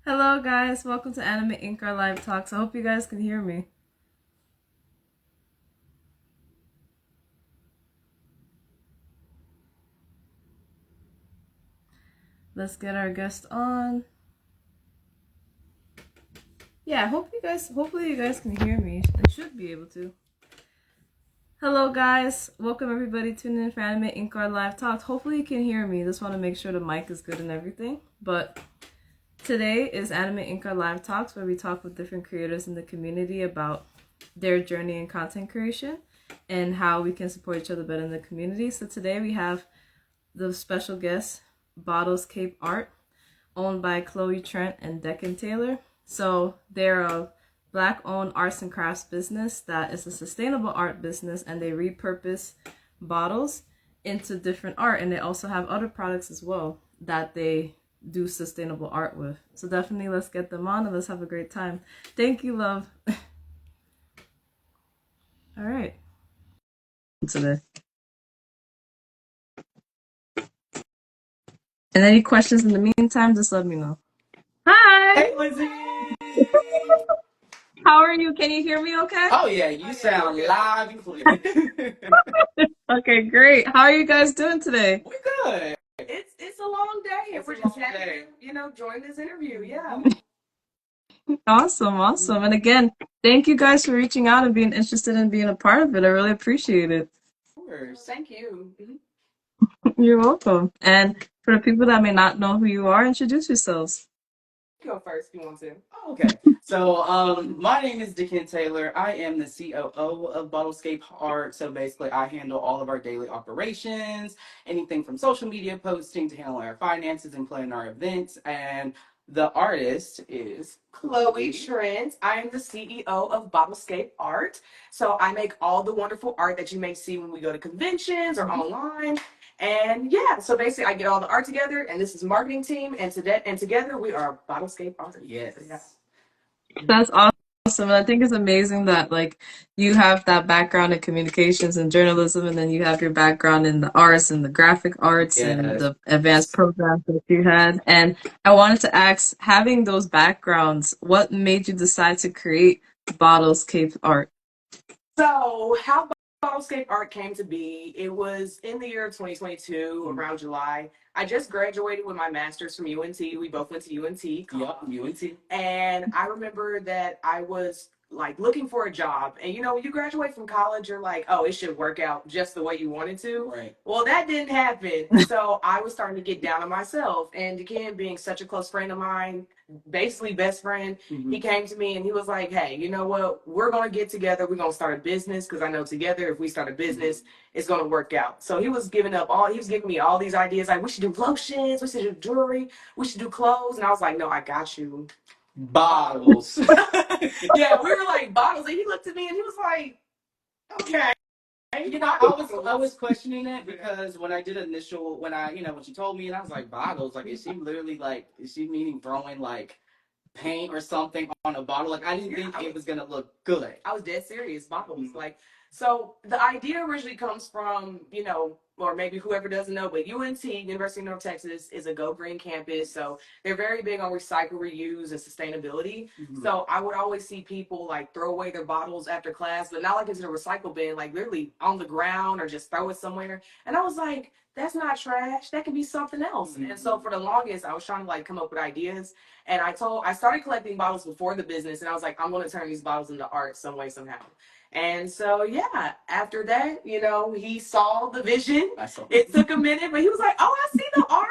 Hello guys, welcome to AnimeInkArtLive Talks. I hope you guys can hear me. Let's get our guest on. Yeah, hopefully you guys can hear me. I should be able to. Hello guys, welcome everybody tuning in for AnimeInkArtLive Talks. Hopefully you can hear me. Just want to make sure the mic is good and everything. But today is AnimeInkArtLive Talks, where we talk with different creators in the community about their journey in content creation and how we can support each other better in the community. So today we have the special guest, BottlesCapeArt, owned by Chloe, Trent, and Deken Taylor. So they're a Black-owned arts and crafts business that is a sustainable art business, and they repurpose bottles into different art, and they also have other products as well that they do sustainable art with. So definitely let's get them on and let's have a great time. Thank you, love. All right. Today. And any questions in the meantime, just let me know. Hi. Hey, Lizzie. How are you? Can you hear me okay? Oh, yeah, you sound live and clear. Okay, great. How are you guys doing today? We're good. It's a long day, and we're just happy to, join this interview. Yeah. Awesome. And again, thank you guys for reaching out and being interested in being a part of it. I really appreciate it. Of course. Thank you. You're welcome. And for the people that may not know who you are, introduce yourselves. Go first if you want to. Oh, okay. So, my name is Deken Taylor. I am the COO of BottleScapeArt. So basically, I handle all of our daily operations, anything from social media posting to handling our finances and planning our events. And the artist is Chloe Trent. I am the CEO of BottleCapeArt. So I make all the wonderful art that you may see when we go to conventions or online. And yeah, so basically I get all the art together, and this is marketing team, and together we are BottleCapeArt. Yes. Yeah. That's awesome. And I think it's amazing that you have that background in communications and journalism, and then you have your background in the arts and the graphic arts and the advanced programs that you had. And I wanted to ask, having those backgrounds, what made you decide to create BottlesCapeArt? So how BottleCapeArt came to be, it was in the year of 2022, around July. I just graduated with my master's from UNT. We both went to UNT. Yep, UNT. And I remember that I was looking for a job. And when you graduate from college, you're like, oh, it should work out just the way you wanted to. Right. Well, that didn't happen. So I was starting to get down on myself. And again, being such a close friend of mine, basically best friend, he came to me and he was like, hey, you know what, we're going to get together, we're going to start a business, because I know together if we start a business it's going to work out. So he was giving me all these ideas, like we should do lotions, we should do jewelry, we should do clothes, and I was like, no, I got you, bottles. Yeah, we were like bottles, and he looked at me and he was like, okay. I was questioning it, because when I did when she told me, and I was like, bottles, is she literally is she meaning throwing paint or something on a bottle? I didn't think it was gonna look good. I was dead serious, bottles. So the idea originally comes from, or maybe whoever doesn't know, but UNT, University of North Texas, is a Go Green campus. So they're very big on recycle, reuse, and sustainability. So I would always see people throw away their bottles after class, but not into the recycle bin, literally on the ground or just throw it somewhere. And I was like, that's not trash. That can be something else. And so for the longest, I was trying to come up with ideas. And I started collecting bottles before the business, and I was like, I'm going to turn these bottles into art some way, somehow. And so, yeah, after that, he saw the vision. It took a minute, but he was like, oh, I see the art.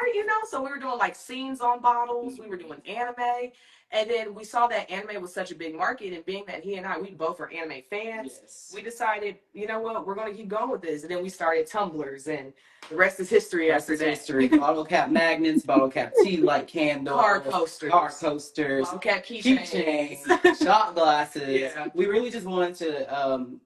So we were doing scenes on bottles. We were doing anime. And then we saw that anime was such a big market, and being that we both are anime fans, we decided, you know what, we're going to keep going with this. And then we started tumblers, and the rest is history after that. Bottle cap magnets, bottle cap tea light candles, car posters, bottle cap keychains, shot glasses. Yeah. We really just wanted to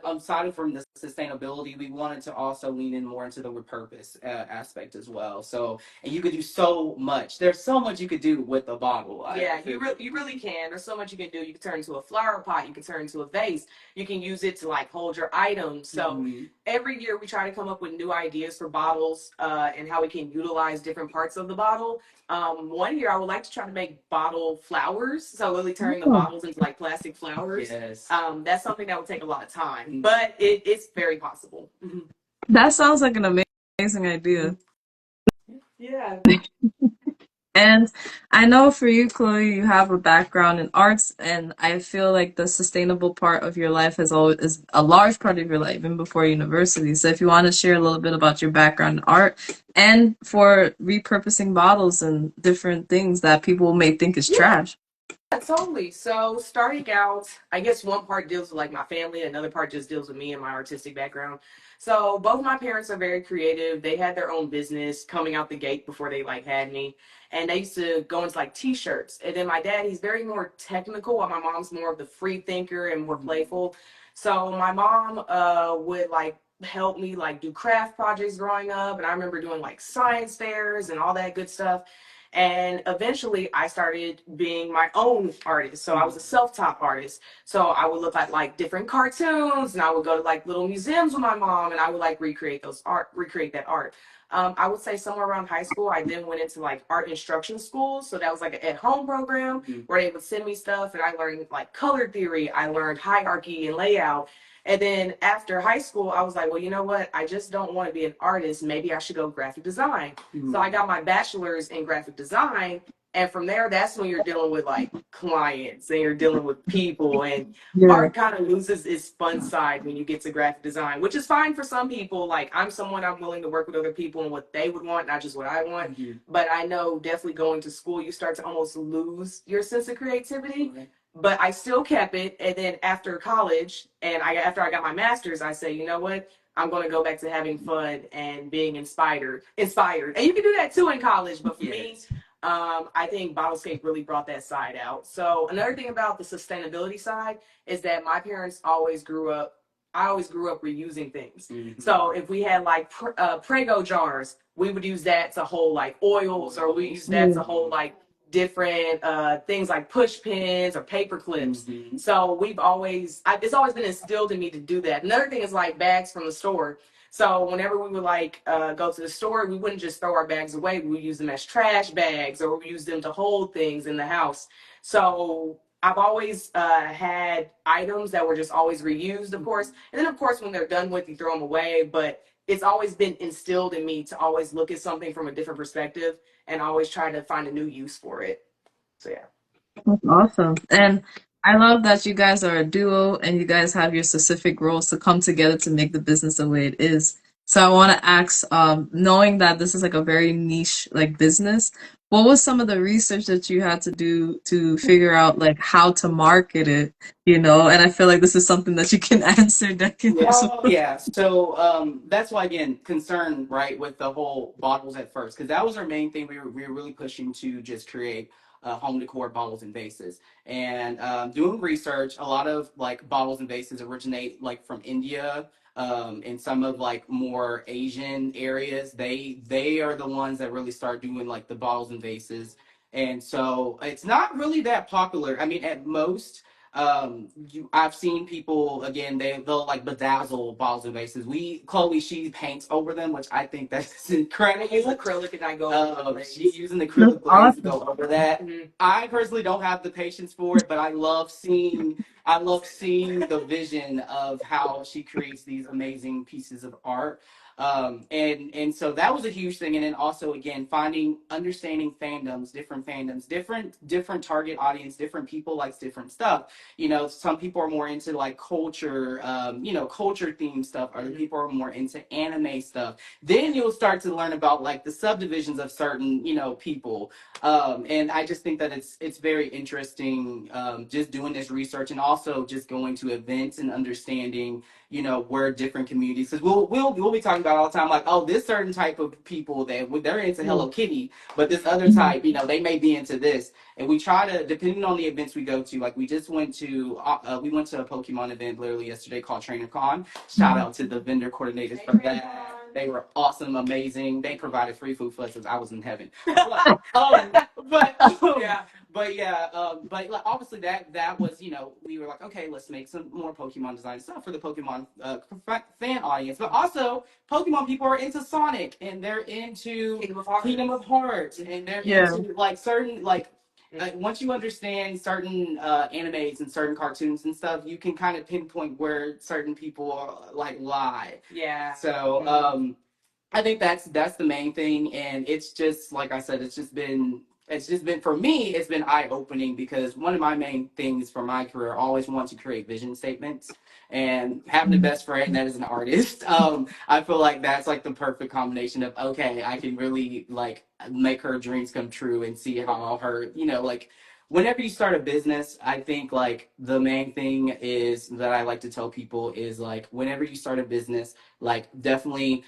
aside from the sustainability, we wanted to also lean in more into the repurpose aspect as well. So, and you could do so much. There's so much you could do with a bottle. Yeah, you really can. There's so much you can do. You can turn into a flower pot. You can turn into a vase. You can use it to like hold your items. So every year we try to come up with new ideas for bottles and how we can utilize different parts of the bottle. One year I would like to try to make bottle flowers. So really turning the bottles into like plastic flowers. Yes. That's something that would take a lot of time, but it's very possible. That sounds like an amazing idea. Yeah. And I know for you, Chloe, you have a background in arts, and I feel like the sustainable part of your life has always is a large part of your life, even before university. So if you want to share a little bit about your background in art and for repurposing bottles and different things that people may think is trash. Totally. So starting out, I guess one part deals with like my family, another part just deals with me and my artistic background. So both my parents are very creative. They had their own business coming out the gate before they like had me. And they used to go into like t-shirts. And then my dad, he's very more technical, while my mom's more of the free thinker and more playful. So my mom would like help me like do craft projects growing up. And I remember doing like science fairs and all that good stuff. And eventually I started being my own artist. So I was a self-taught artist. So I would look at like different cartoons and I would go to like little museums with my mom and I would like recreate that art. I would say somewhere around high school, I then went into like art instruction school. So that was like an at-home program where they would send me stuff and I learned like color theory. I learned hierarchy and layout. And then after high school, I was like, well, you know what? I just don't want to be an artist. Maybe I should go graphic design. So I got my bachelor's in graphic design. And from there, that's when you're dealing with like clients and you're dealing with people. And art kind of loses its fun side when you get to graphic design, which is fine for some people. Like I'm willing to work with other people and what they would want, not just what I want. But I know definitely going to school, you start to almost lose your sense of creativity. But I still kept it. And then after college and after I got my master's, I said, you know what? I'm going to go back to having fun and being inspired. And you can do that too in college. But for me, I think BottleScape really brought that side out. So another thing about the sustainability side is that my parents always grew up. I always grew up reusing things. So if we had like Prego jars, we would use that to hold like oils, or we use that to hold like different things like push pins or paper clips. So it's always been instilled in me to do that. Another thing is like bags from the store. So whenever we would like go to the store, we wouldn't just throw our bags away. We would use them as trash bags, or we use them to hold things in the house. So I've always had items that were just always reused, of course. And then, of course, when they're done with, you throw them away. But it's always been instilled in me to always look at something from a different perspective and always try to find a new use for it. So, yeah. That's awesome. And I love that you guys are a duo and you guys have your specific roles to come together to make the business the way it is. So I want to ask, knowing that this is like a very niche like business, what was some of the research that you had to do to figure out like how to market it, you know? And I feel like this is something that you can answer, Deken. Yeah. So that's why again concern right with the whole bottles at first, because that was our main thing. We were really pushing to just create home decor bottles and vases, and doing research. A lot of like bottles and vases originate like from India. In some of like more Asian areas, they are the ones that really start doing like the bottles and vases, and so it's not really that popular. I mean, at most I've seen people again, they'll like bedazzle bottles and vases. Chloe, she paints over them, which I think that's incredible. Use acrylic and I go over she's using acrylic glaze to go over that. I personally don't have the patience for it, but I love seeing the vision of how she creates these amazing pieces of art. And so that was a huge thing. And then also again understanding fandoms, different target audience, different people likes different stuff. You know, some people are more into like culture, culture themed stuff. Other people are more into anime stuff. Then you'll start to learn about like the subdivisions of certain, people. And I just think that it's very interesting, just doing this research and also just going to events and understanding where different communities, because we'll be talking about all the time, like, oh, this certain type of people that they're into Hello Kitty, but this other type, they may be into this. And we try to, depending on the events we go to, like we just went to a Pokemon event literally yesterday called TrainerCon. Shout out to the vendor coordinators for that. They were awesome, amazing. They provided free food for us. I was in heaven. But like, obviously that was, we were like, okay, let's make some more Pokemon design stuff for the Pokemon fan audience. But also, Pokemon people are into Sonic, and they're into Kingdom of Hearts, and they're into like certain once you understand certain animes and certain cartoons and stuff, you can kind of pinpoint where certain people are, like, lie. Yeah. So I think that's the main thing, and it's just like I said, it's just been for me, it's been eye-opening, because one of my main things for my career, I always want to create vision statements, and having a best friend that is an artist, I feel like that's like the perfect combination of, okay, I can really like make her dreams come true and see how her, like, whenever you start a business, I think like the main thing is that I like to tell people is, like, whenever you start a business, like, definitely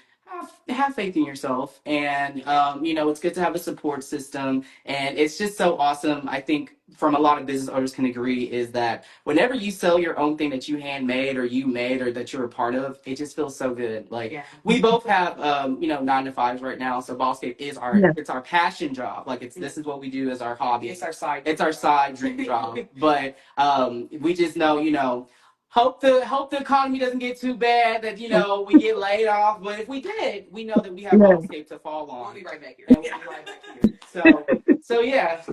have faith in yourself, and it's good to have a support system, and it's just so awesome. I think from a lot of business owners can agree is that whenever you sell your own thing that you handmade or you made or that you're a part of, it just feels so good. Like, we both have 9-to-5s right now, so BottleCape is it's our passion job. Like, this is what we do as our hobby. It's our side. It's our side dream job. But we just know. Hope the economy doesn't get too bad that we get laid off. But if we did, we know that we have BottleCape to fall on. We'll be right back here. And we'll be right back here. So yeah.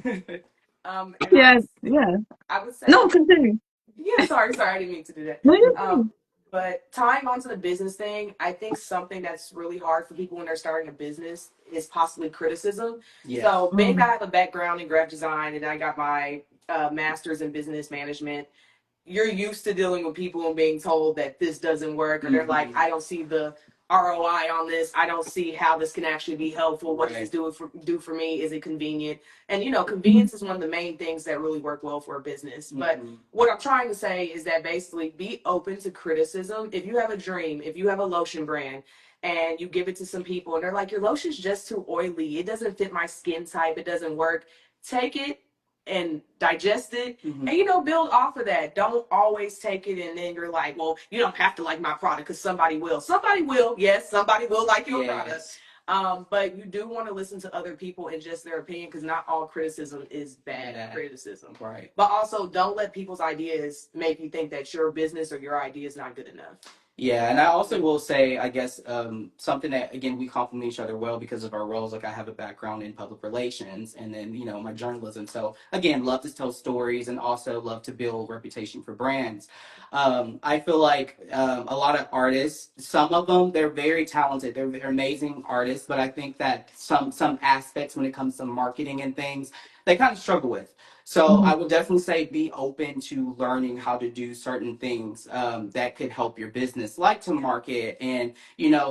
I would say No, continue. Yeah, sorry, I didn't mean to do that. No, you're fine. But tying onto the business thing, I think something that's really hard for people when they're starting a business is possibly criticism. Yeah. So being I have a background in graphic design and I got my master's in business management, you're used to dealing with people and being told that this doesn't work, or they're like, I don't see the ROI on this. I don't see how this can actually be helpful. What does this do for me? Is it convenient? And convenience is one of the main things that really work well for a business. But what I'm trying to say is that basically be open to criticism. If you have a dream, if you have a lotion brand and you give it to some people and they're like, your lotion's just too oily, it doesn't fit my skin type, it doesn't work, take it and digest it and build off of that. Don't always take it and then you're like, well, you don't have to like my product because somebody will. Yes, somebody will like your product. But you do want to listen to other people and just their opinion, because not all criticism is bad criticism. Right. But also, don't let people's ideas make you think that your business or your idea is not good enough. Yeah, and I also will say, I guess, something that, again, we complement each other well because of our roles. Like, I have a background in public relations and then, my journalism. So, again, love to tell stories and also love to build reputation for brands. I feel like a lot of artists, some of them, they're very talented. They're amazing artists, but I think that some aspects when it comes to marketing and things, they kind of struggle with. So I would definitely say be open to learning how to do certain things that could help your business, like to market. And,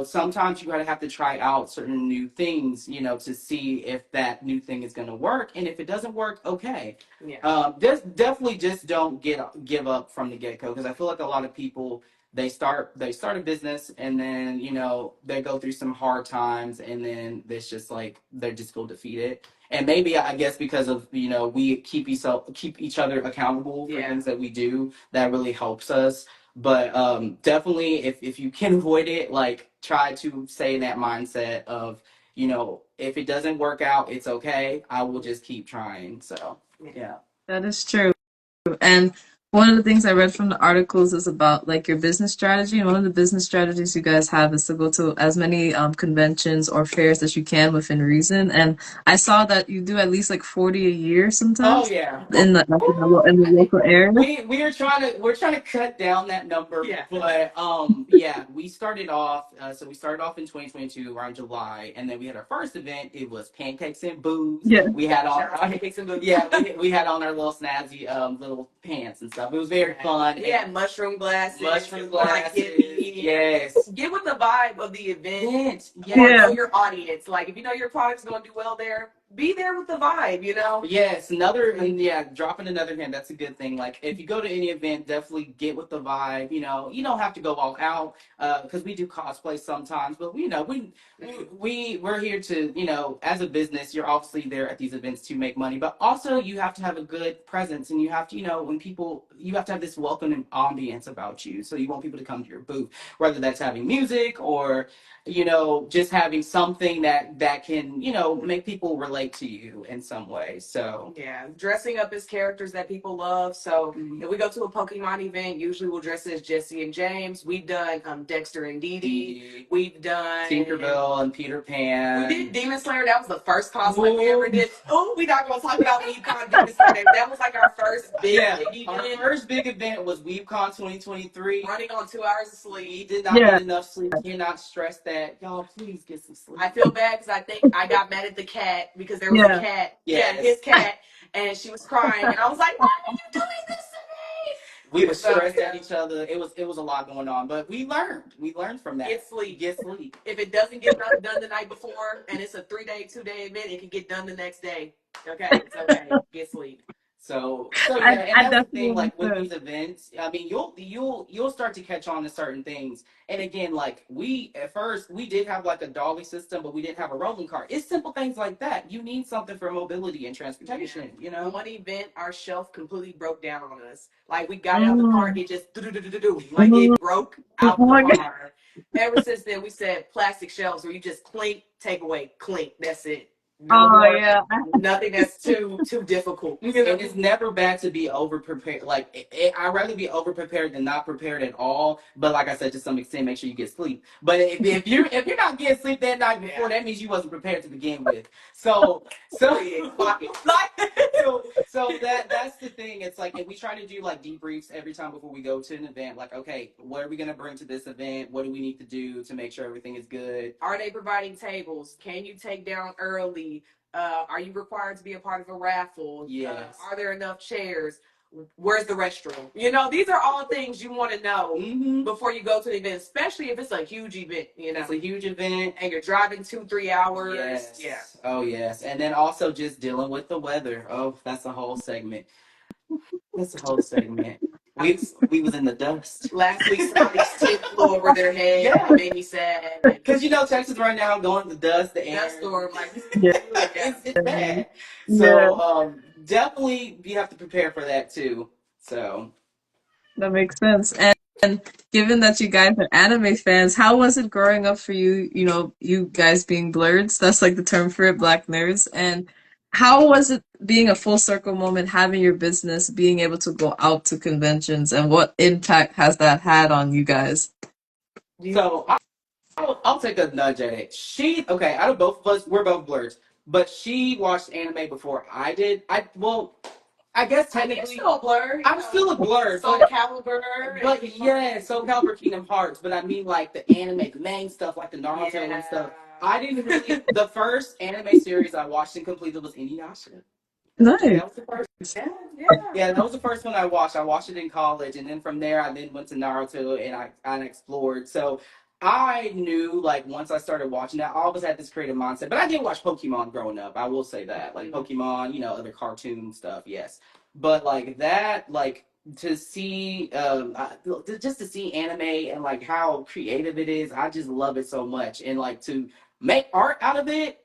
sometimes you gotta have to try out certain new things, to see if that new thing is going to work. And if it doesn't work, okay. Yeah. Just don't give up from the get-go, because I feel like a lot of people, they start a business and then, they go through some hard times and then it's just like, they just feel defeated. And maybe, I guess, because of, we keep each other accountable for things that we do, that really helps us. But definitely, if you can avoid it, like, try to stay in that mindset of, if it doesn't work out, it's okay. I will just keep trying. So, yeah. That is true. And one of the things I read from the articles is about like your business strategy. And one of the business strategies you guys have is to go to as many conventions or fairs as you can within reason. And I saw that you do at least like 40 a year sometimes. Oh yeah. In the local area. We're trying to cut down that number. Yeah. But we started off. So we started off in 2022 around July, and then we had our first event. It was pancakes and booze. Yeah. We had on pancakes and booze. Yeah. we had on our little snazzy little pants and stuff. It was very fun. We had mushroom glasses. Yes. Get with the vibe of the event. Yeah. Know your audience. Like, if you know your product's going to do well there, be there with the vibe, you know? Yes, dropping another hint, that's a good thing. Like, if you go to any event, definitely get with the vibe. You know, you don't have to go all out, because we do cosplay sometimes, but we're here to, as a business, you're obviously there at these events to make money, but also you have to have a good presence, and you have to, you have to have this welcoming ambience about you, so you want people to come to your booth, whether that's having music or just having something that can, make people relate to you in some way. So yeah, dressing up as characters that people love. So if we go to a Pokemon event, usually we'll dress as Jesse and James. We've done Dexter and Dee Dee. We've done Tinkerbell and Peter Pan. We did Demon Slayer. That was the first cosplay we ever did. Oh, we not gonna talk about WeebCon Demon Slayer. That was like our first big event. Our first big event was WeebCon 2023. Running on 2 hours of sleep. We did not get enough sleep. Cannot stress that. Y'all, please get some sleep. I feel bad because I think I got mad at the cat because there was a cat. Yes. Yeah, his cat. And she was crying. And I was like, why are you doing this to me? We were stressed at each other. It was a lot going on. But we learned. We learned from that. Get sleep. Get sleep. If it doesn't get done the night before and it's a 2-day event, it can get done the next day. Okay, it's okay. Get sleep. So yeah, and that's the thing, like with these events, I mean, you'll start to catch on to certain things. And again, like at first we did have like a dolly system, but we didn't have a rolling cart. It's simple things like that. You need something for mobility and transportation, One event, our shelf completely broke down on us. Like we got out of the car, it just like it broke out the car. Ever since then, we said plastic shelves where you just clink, take away, clink. That's it. Nothing that's too difficult. And it's never bad to be over prepared. Like I'd rather be over prepared than not prepared at all. But like I said, to some extent, make sure you get sleep. But if you're not getting sleep that night before, that means you wasn't prepared to begin with. So that's the thing. It's like, if we try to do like debriefs every time before we go to an event, like, okay, what are we gonna bring to this event? What do we need to do to make sure everything is good? Are they providing tables? Can you take down early? Are you required to be a part of a raffle? Yes. Are there enough chairs? Where's the restroom? These are all things you want to know before you go to the event, especially if it's a huge event. It's a huge event, and you're driving 2-3 hours. Yes. Yeah. Oh yes, and then also just dealing with the weather. Oh, that's a whole segment. We was in the dust. Last week, somebody's tip flew over their head. Yeah. It made me sad. Because Texas right now going to the dust, the air. Dust storm, like it's bad. So definitely you have to prepare for that too. So that makes sense. And given that you guys are anime fans, how was it growing up for you? You guys being blurs, that's like the term for it, black nerds. And how was it being a full circle moment, having your business, being able to go out to conventions, and what impact has that had on you guys? So I'll take a nudge at it. Out of both of us, we're both blurs, but she watched anime before I did. I guess technically still a blur. I'm still a blur. Soul Calibur. But yeah, Soul Calibur, Kingdom Hearts. But I mean, like the anime, the main stuff, like the Naruto and stuff. I didn't really. The first anime series I watched and completed was Inuyasha. Nice. Yeah, that was the first. Yeah, that was the first one I watched. I watched it in college, and then from there, I then went to Naruto and I explored. So I knew, like, once I started watching that, I always had this creative mindset. But I did watch Pokemon growing up. I will say that, like Pokemon, other cartoon stuff. Yes, but like that, like to see, just to see anime and like how creative it is, I just love it so much. And like to make art out of it.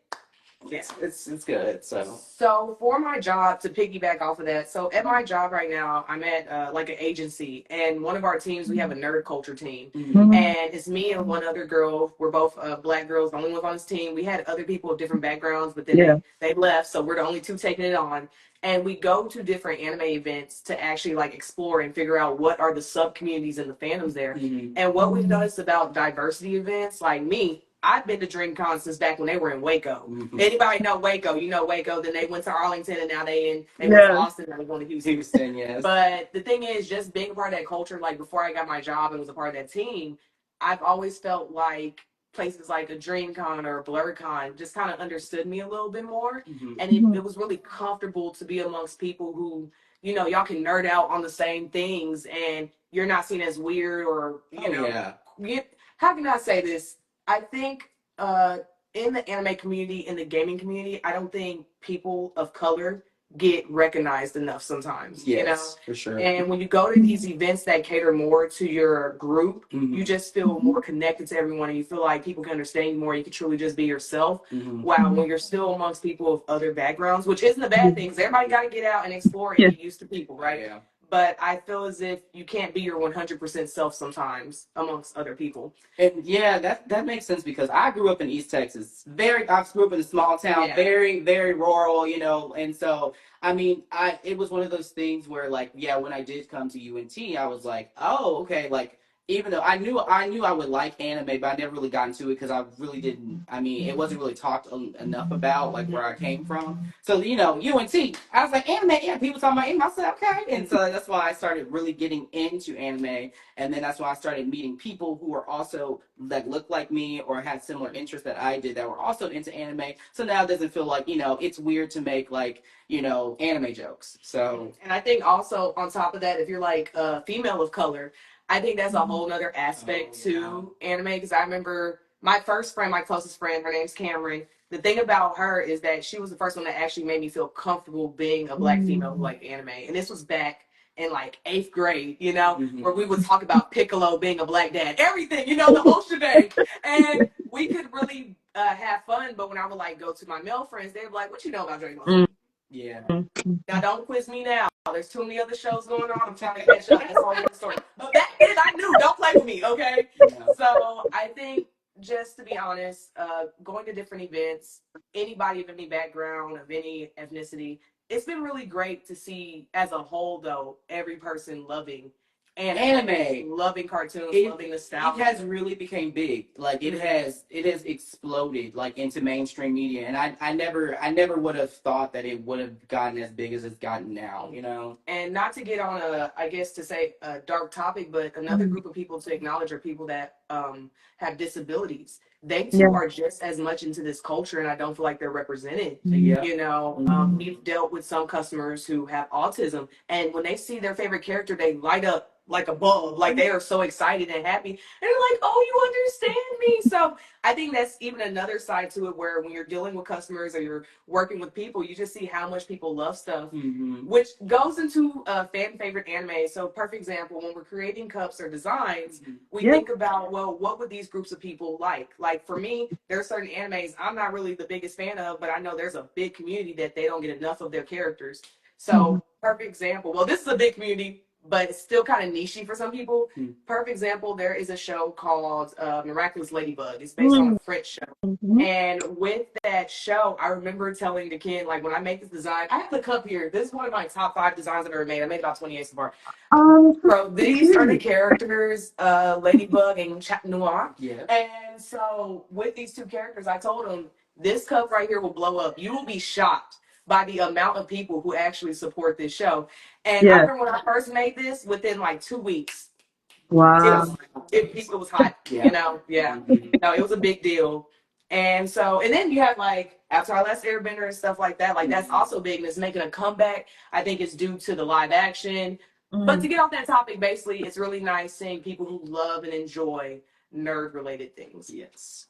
It's good. So for my job, to piggyback off of that, so at my job right now, I'm at like an agency, and one of our teams, we have a nerd culture team, and it's me and one other girl. We're both black girls, the only ones on this team. We had other people of different backgrounds, but then they left, so we're the only two taking it on. And we go to different anime events to actually like explore and figure out what are the sub communities and the fandoms there. And what we've noticed about diversity events, like me, I've been to DreamCon since back when they were in Waco. Anybody know Waco? You know Waco. Then they went to Arlington, and now they went to Austin, and they're going to Houston. Yes. But the thing is, just being a part of that culture, like before I got my job and was a part of that team, I've always felt like places like a DreamCon or a BlurCon just kind of understood me a little bit more. And it was really comfortable to be amongst people who, y'all can nerd out on the same things, and you're not seen as weird or, how can I say this? I think in the anime community, in the gaming community, I don't think people of color get recognized enough sometimes. Yes, you know, for sure. and when you go to these events that cater more to your group, Mhm. you just feel more connected to everyone, and you feel like people can understand you more. You can truly just be yourself. Mhm. Wow, when you're still amongst people of other backgrounds, which isn't a bad thing, because everybody got to get out and explore and Yeah. get used to people, right? Yeah. But I feel as if you can't be your 100% self sometimes amongst other people. And yeah, that makes sense because I grew up in East Texas. I grew up in a small town, Yeah. very, very rural, and so I mean, it was one of those things where like, yeah, when I did come to UNT, I was like, oh, okay, like even though I knew I would like anime, but I never really got into it because I really didn't. I mean, it wasn't really talked enough about like where I came from. So UNT, I was like anime, yeah, people talking about anime. I said okay, and so that's why I started really getting into anime. And then that's why I started meeting people who were also that looked like me or had similar interests that I did that were also into anime. So now it doesn't feel like, it's weird to make like, anime jokes. So And I think also on top of that, if you're like a female of color, I think that's a whole nother aspect to anime. Because I remember my first friend, my closest friend, her name's Cameron. The thing about her is that she was the first one that actually made me feel comfortable being a black female who liked anime. And this was back in like 8th grade, where we would talk about Piccolo being a black dad, everything, the whole shebang. And we could really have fun. But when I would like go to my male friends, they'd be like, "What you know about Dragon Ball Z?" yeah. Now, don't quiz me now. There's too many other shows going on. I'm trying to catch up. That's a whole other story. But back then, I knew. Don't play with me, okay? Yeah. So I think, just to be honest, going to different events, anybody of any background, of any ethnicity, it's been really great to see, as a whole, though, every person loving anime, loving cartoons, loving nostalgia. It has really became big. Like it has exploded like into mainstream media, and I never would have thought that it would have gotten as big as it's gotten now. And not to get on a dark topic, but another group of people to acknowledge are people that have disabilities. They too are just as much into this culture, and I don't feel like they're represented. Yeah. We've dealt with some customers who have autism, and when they see their favorite character, they light up like a bulb, like they are so excited and happy, and they're like, "Oh, you understand me." So I think that's even another side to it, where when you're dealing with customers or you're working with people, you just see how much people love stuff, which goes into fan favorite anime. So, perfect example, when we're creating cups or designs, we think about, well, what would these groups of people like? Like for me, there are certain animes I'm not really the biggest fan of, but I know there's a big community that they don't get enough of their characters. So, perfect example. Well, this is a big community, but it's still kind of nichey for some people. Perfect example, there is a show called Miraculous Ladybug. It's based on a French show. And with that show, I remember telling the kid, like, when I make this design, I have the cup here. This is one of my top 5 designs I've ever made. I made about 28 so far. Bro, these are the characters, Ladybug and Chat Noir. Yeah. And so with these 2 characters, I told them, this cup right here will blow up. You will be shocked by the amount of people who actually support this show. And I remember when I first made this, within like 2 weeks, it was hot, Yeah. No, it was a big deal. And then you have like Avatar: Last Airbender and stuff like that. Like that's also big and it's making a comeback. I think it's due to the live action. But to get off that topic, basically, it's really nice seeing people who love and enjoy nerd related things. Yes.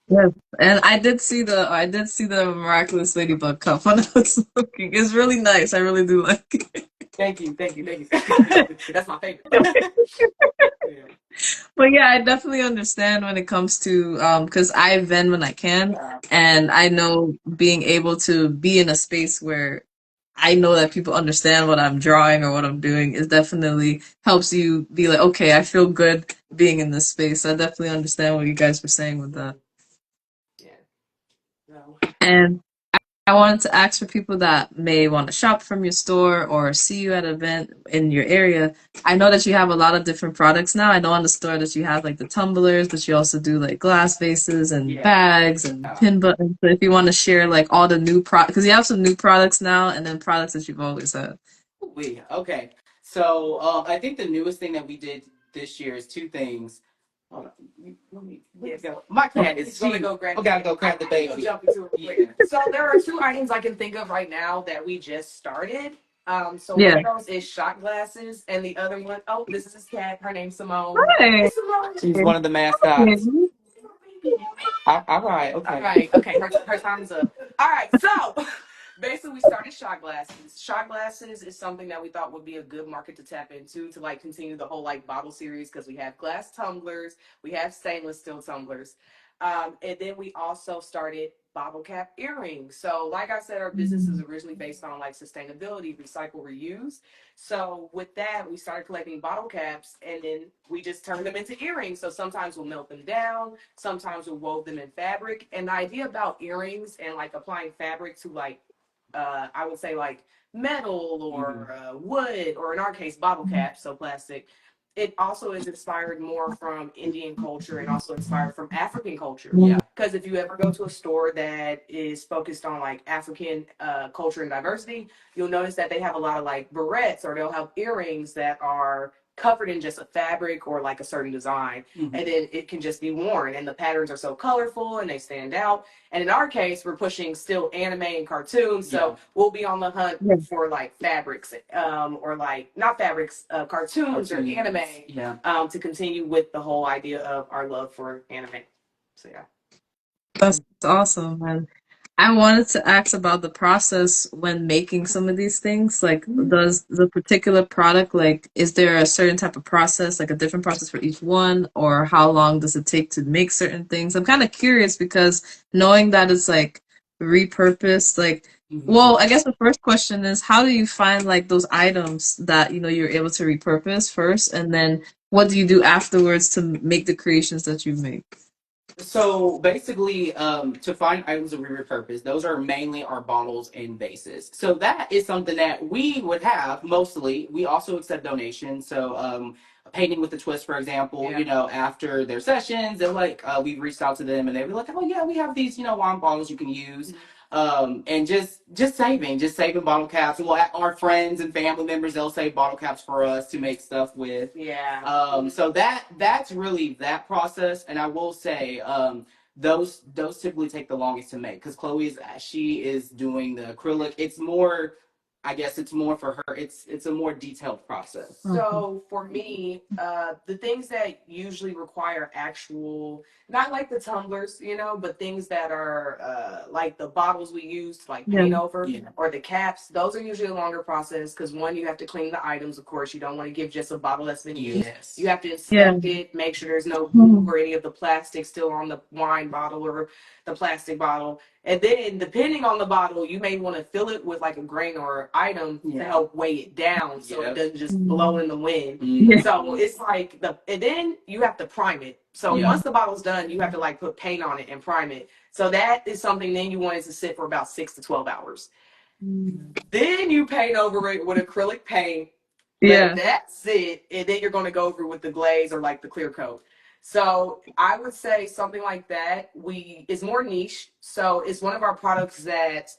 Yes, and I did see the Miraculous Ladybug cup when I was looking. It's really nice. I really do like it. Thank you. That's my favorite. Yeah. But yeah, I definitely understand when it comes to because I vend when I can, and I know being able to be in a space where I know that people understand what I'm drawing or what I'm doing is definitely helps you be like, okay, I feel good being in this space. I definitely understand what you guys were saying with that. Yeah. No. And I wanted to ask for people that may want to shop from your store or see you at an event in your area. I know that you have a lot of different products now. I know on the store that you have like the tumblers, but you also do like glass vases and bags and pin buttons. So if you want to share like all the new products, because you have some new products now and then products that you've always had. Okay. So I think the newest thing that we did this year is 2 things. Hold on. Let me go. My cat is gonna go grab. Okay, I'll go grab the baby. Go jump into it quick. So there are 2 items I can think of right now that we just started. So one of those is shot glasses, and the other one, this is his cat. Her name's Simone. Hey. Simone. She's one of the mascots. All right. Okay. All right. Okay. Her time's up. All right. So basically, we started shot glasses. Shot glasses is something that we thought would be a good market to tap into to like continue the whole like bottle series because we have glass tumblers, we have stainless steel tumblers, and then we also started bottle cap earrings. So, like I said, our business is originally based on like sustainability, recycle, reuse. So with that, we started collecting bottle caps and then we just turned them into earrings. So sometimes we'll melt them down, sometimes we'll wove them in fabric. And the idea about earrings and like applying fabric to like, I would say like metal or wood, or in our case, bottle caps, so plastic. It also is inspired more from Indian culture and also inspired from African culture. Yeah. Because if you ever go to a store that is focused on like African culture and diversity, you'll notice that they have a lot of like barrettes or they'll have earrings that are covered in just a fabric or like a certain design, and then it can just be worn and the patterns are so colorful and they stand out. And in our case, we're pushing still anime and cartoons, so we'll be on the hunt for like fabrics, or like not fabrics, cartoons or anime, to continue with the whole idea of our love for anime. So yeah. That's awesome, man. I wanted to ask about the process when making some of these things. Like, does the particular product, like, is there a certain type of process, like a different process for each one, or how long does it take to make certain things? I'm kind of curious because knowing that it's like repurposed, like, well, I guess the first question is how do you find like those items that, you know, you're able to repurpose first, and then what do you do afterwards to make the creations that you make? So basically, to find items that we repurpose, those are mainly our bottles and vases. So that is something that we would have mostly. We also accept donations. So painting with a twist, for example, you know, after their sessions, and like we've reached out to them and they were like, oh yeah, we have these, you know, wine bottles you can use. And just saving bottle caps. Well, our friends and family members, they'll save bottle caps for us to make stuff with. So that's really that process. And I will say, those typically take the longest to make because she is doing the acrylic. It's more, I guess it's more for her. It's a more detailed process. So for me, the things that usually require actual, not like the tumblers, you know, but things that are like the bottles we use to like paint over, or the caps, those are usually a longer process because one, you have to clean the items. Of course, you don't want to give just a bottle that's been used. You have to inspect it, make sure there's no glue or any of the plastic still on the wine bottle or the plastic bottle. And then, depending on the bottle, you may want to fill it with like a grain or item to help weigh it down so it doesn't just blow in the wind. So it's like and then you have to prime it. So once the bottle's done, you have to like put paint on it and prime it. So that is something then you want it to sit for about 6 to 12 hours. Then you paint over it with acrylic paint. Let that sit, and then you're going to go over with the glaze or like the clear coat. So I would say something like that is more niche. So it's one of our products that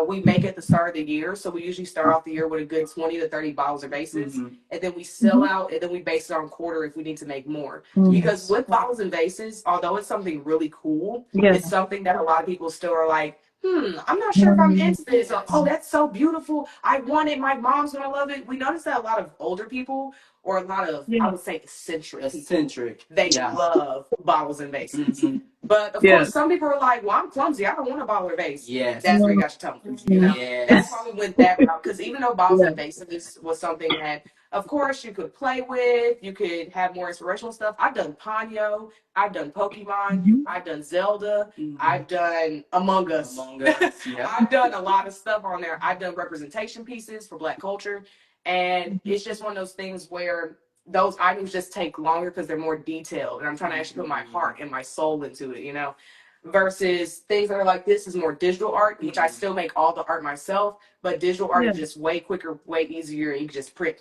we make at the start of the year. So we usually start off the year with a good 20 to 30 bottles or vases, and then we sell out, and then we base it on quarter if we need to make more. Because with bottles and vases, although it's something really cool, it's something that a lot of people still are like, I'm not sure if I'm into this. Or, oh, that's so beautiful. I want it. My mom's gonna love it. We notice that a lot of older people, or a lot of, I would say, eccentric. They love bottles and vases. But of course, some people are like, well, I'm clumsy. I don't want a bottle or vase. That's where you got your tumblers. You know? That's why we went that route. Because even though bottles and vases was something that, of course, you could play with, you could have more inspirational stuff. I've done Ponyo, I've done Pokemon, I've done Zelda, I've done Among Us. I've done a lot of stuff on there. I've done representation pieces for Black culture. And it's just one of those things where those items just take longer because they're more detailed. And I'm trying to actually put my heart and my soul into it, you know? Versus things that are like this is more digital art, which I still make all the art myself, but digital art is just way quicker, way easier. You can just print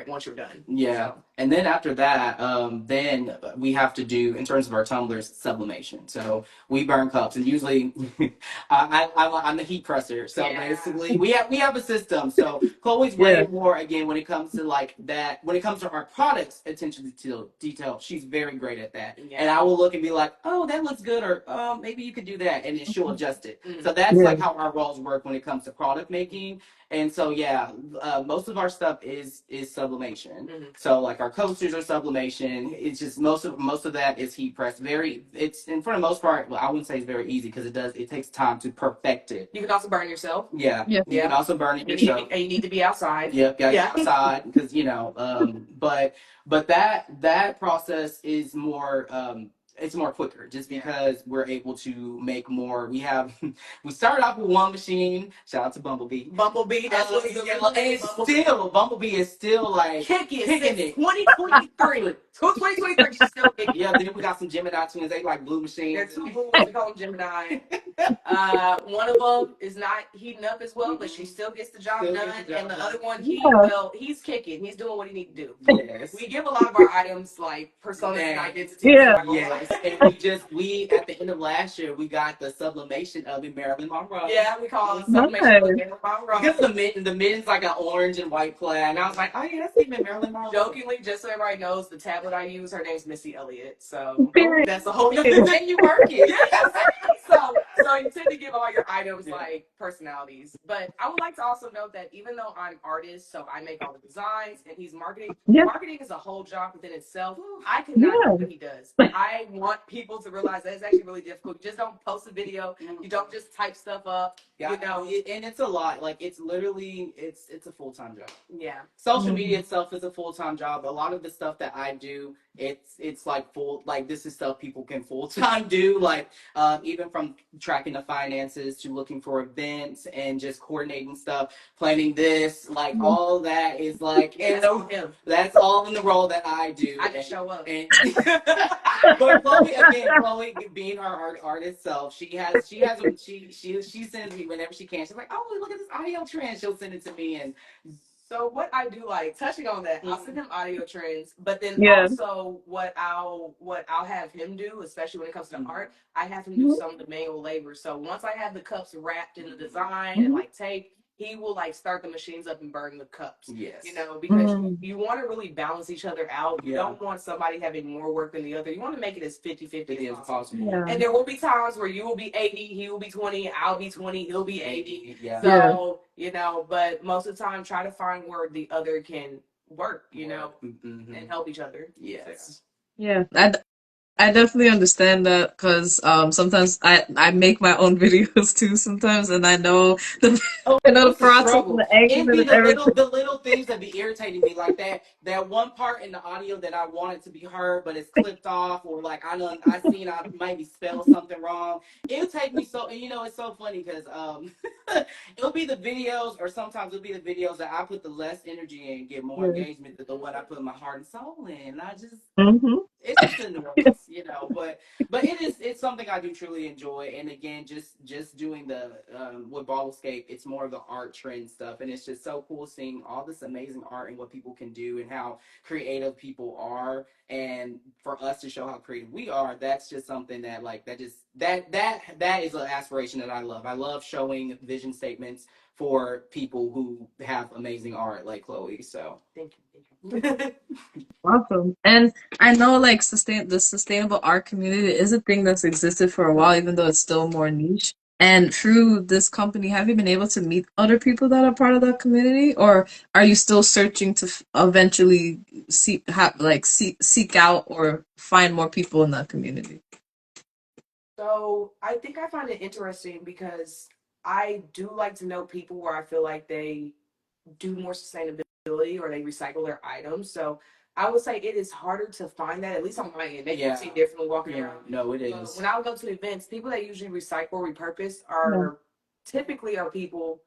once you're done. And then after that, then we have to do, in terms of our tumblers, sublimation. So we burn cups, and usually I'm the heat presser. So basically, we have a system. So Chloe's way more, again, when it comes to like that, when it comes to our products, attention to detail, she's very great at that. And I will look and be like, oh, that looks good, or maybe you could do that, and then she'll adjust it. So that's like how our roles work when it comes to product making. making. And so yeah, most of our stuff is sublimation. Mhm. So like our coasters are sublimation. It's just most of that is heat press. It's, and for the most part, well, I wouldn't say it's very easy because it takes time to perfect it. You can also burn yourself. Yeah, Yeah. you can also burn it yourself. And you need to be outside. Yep, gotta get outside because but that process is more it's more quicker just because we're able to make more. We started off with one machine. Shout out to Bumblebee. That's what Bumblebee is still like kicking it. 2023. 2023, she's still kicking. Yeah, then we got some Gemini twins. They like blue machines. There's two blue ones. We call them Gemini. One of them is not heating up as well, but she still gets the job done. And the other one, he's kicking. He's doing what he needs to do. Yes. We give a lot of our items like persona and identity. Yeah. Yes. And we at the end of last year we got the sublimation of Marilyn Monroe. Yeah, we call it sublimation of Marilyn Monroe. Because the men's like an orange and white plaid, and I was like, oh yeah, that's even Marilyn Monroe. Jokingly, just so everybody knows, the tablet I use, her name's Missy Elliott. So Period. that's a whole And you work it. yes. So you tend to give all your items like personalities. But I would like to also note that even though I'm artist, so I make all the designs and he's marketing. Yeah. Marketing is a whole job within itself. I cannot do what he does. I want people to realize that it's actually really difficult. You just don't post a video. You don't just type stuff up. Yeah, you know, and it's a lot. Like it's literally it's a full-time job. Yeah. Social media itself is a full-time job. A lot of the stuff that I do, it's like this is stuff people can full-time do. Like even from tracking the finances to looking for events and just coordinating stuff, planning this, like all that is like that's all in the role that I do. I just show up. And, but Chloe being her artist self, she sends me whenever she can. She's like, oh, look at this audio trend. She'll send it to me. And so what I do, like touching on that, I'll send him audio trends, but then also what I'll have him do, especially when it comes to art, I have him do some of the manual labor. So once I have the cups wrapped in the design and like tape, he will like start the machines up and burn the cups. Yes. You know, because you want to really balance each other out. You Yeah. don't want somebody having more work than the other. You want to make it as 50-50 as possible. Yeah. And there will be times where you will be 80, he will be 20, I'll be 20, he'll be 80. Yeah. So, you know, but most of the time try to find where the other can work, you know, and help each other. Yes. Yeah. I definitely understand that because sometimes I make my own videos too sometimes, and I know the process and the angles and everything. The little things that be irritating me, like that one part in the audio that I wanted to be heard, but it's clipped off, or like I maybe spell something wrong. It'll take me so, and you know it's so funny because it'll be the videos, or sometimes it'll be the videos that I put the less energy in, get more engagement than the one I put my heart and soul in. I just it's just annoyance, you know, but it's something I do truly enjoy. And again, just doing the with BottleScape, it's more of the art trend stuff, and it's just so cool seeing all this amazing art and what people can do and how creative people are. And for us to show how creative we are, that's just something that that is an aspiration that I love. I love showing vision statements for people who have amazing art like Chloe. So thank you. Awesome. And I know like the sustainable art community is a thing that's existed for a while, even though it's still more niche. And through this company, have you been able to meet other people that are part of that community, or are you still searching to eventually seek out or find more people in that community? So I think I find it interesting because I do like to know people where I feel like they do more sustainability or they recycle their items. So I would say it is harder to find that, at least on my end. They can see differently walking around. No, it is. When I would go to events, people that usually recycle or repurpose are typically people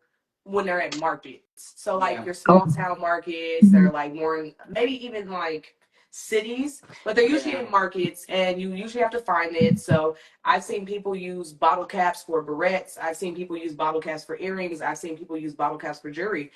when they're at markets. So like your small town markets, they're like more in, maybe even like cities, but they're usually in markets and you usually have to find it. So I've seen people use bottle caps for barrettes. I've seen people use bottle caps for earrings. I've seen people use bottle caps for jewelry.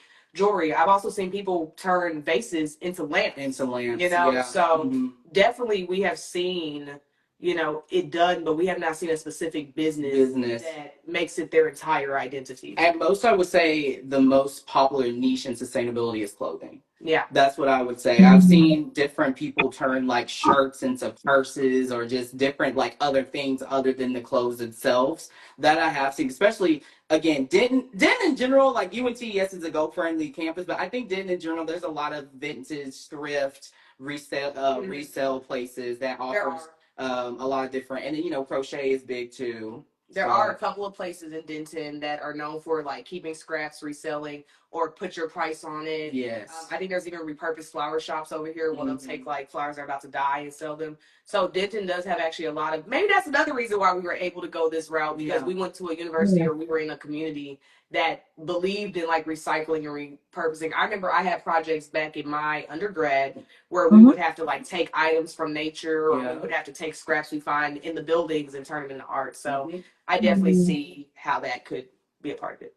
I've also seen people turn vases into lamps. You know, so definitely we have seen, it done, but we have not seen a specific business that makes it their entire identity. At most, I would say the most popular niche in sustainability is clothing. Yeah. That's what I would say. I've seen different people turn like shirts into purses or just different like other things other than the clothes themselves that I have seen, especially again, Denton in general, like UNT, yes, is a go-friendly campus, but I think Denton in general, there's a lot of vintage, thrift, resale places that offers a lot of different, and crochet is big too. There are a couple of places in Denton that are known for like keeping scraps, reselling, or put your price on it. Yes. I think there's even repurposed flower shops over here where they'll take like flowers that are about to die and sell them. So Denton does have actually a lot of, maybe that's another reason why we were able to go this route, because we went to a university or we were in a community that believed in like recycling and repurposing. I remember I had projects back in my undergrad where we would have to like take items from nature, or we would have to take scraps we find in the buildings and turn them into art. So I definitely see how that could be a part of it.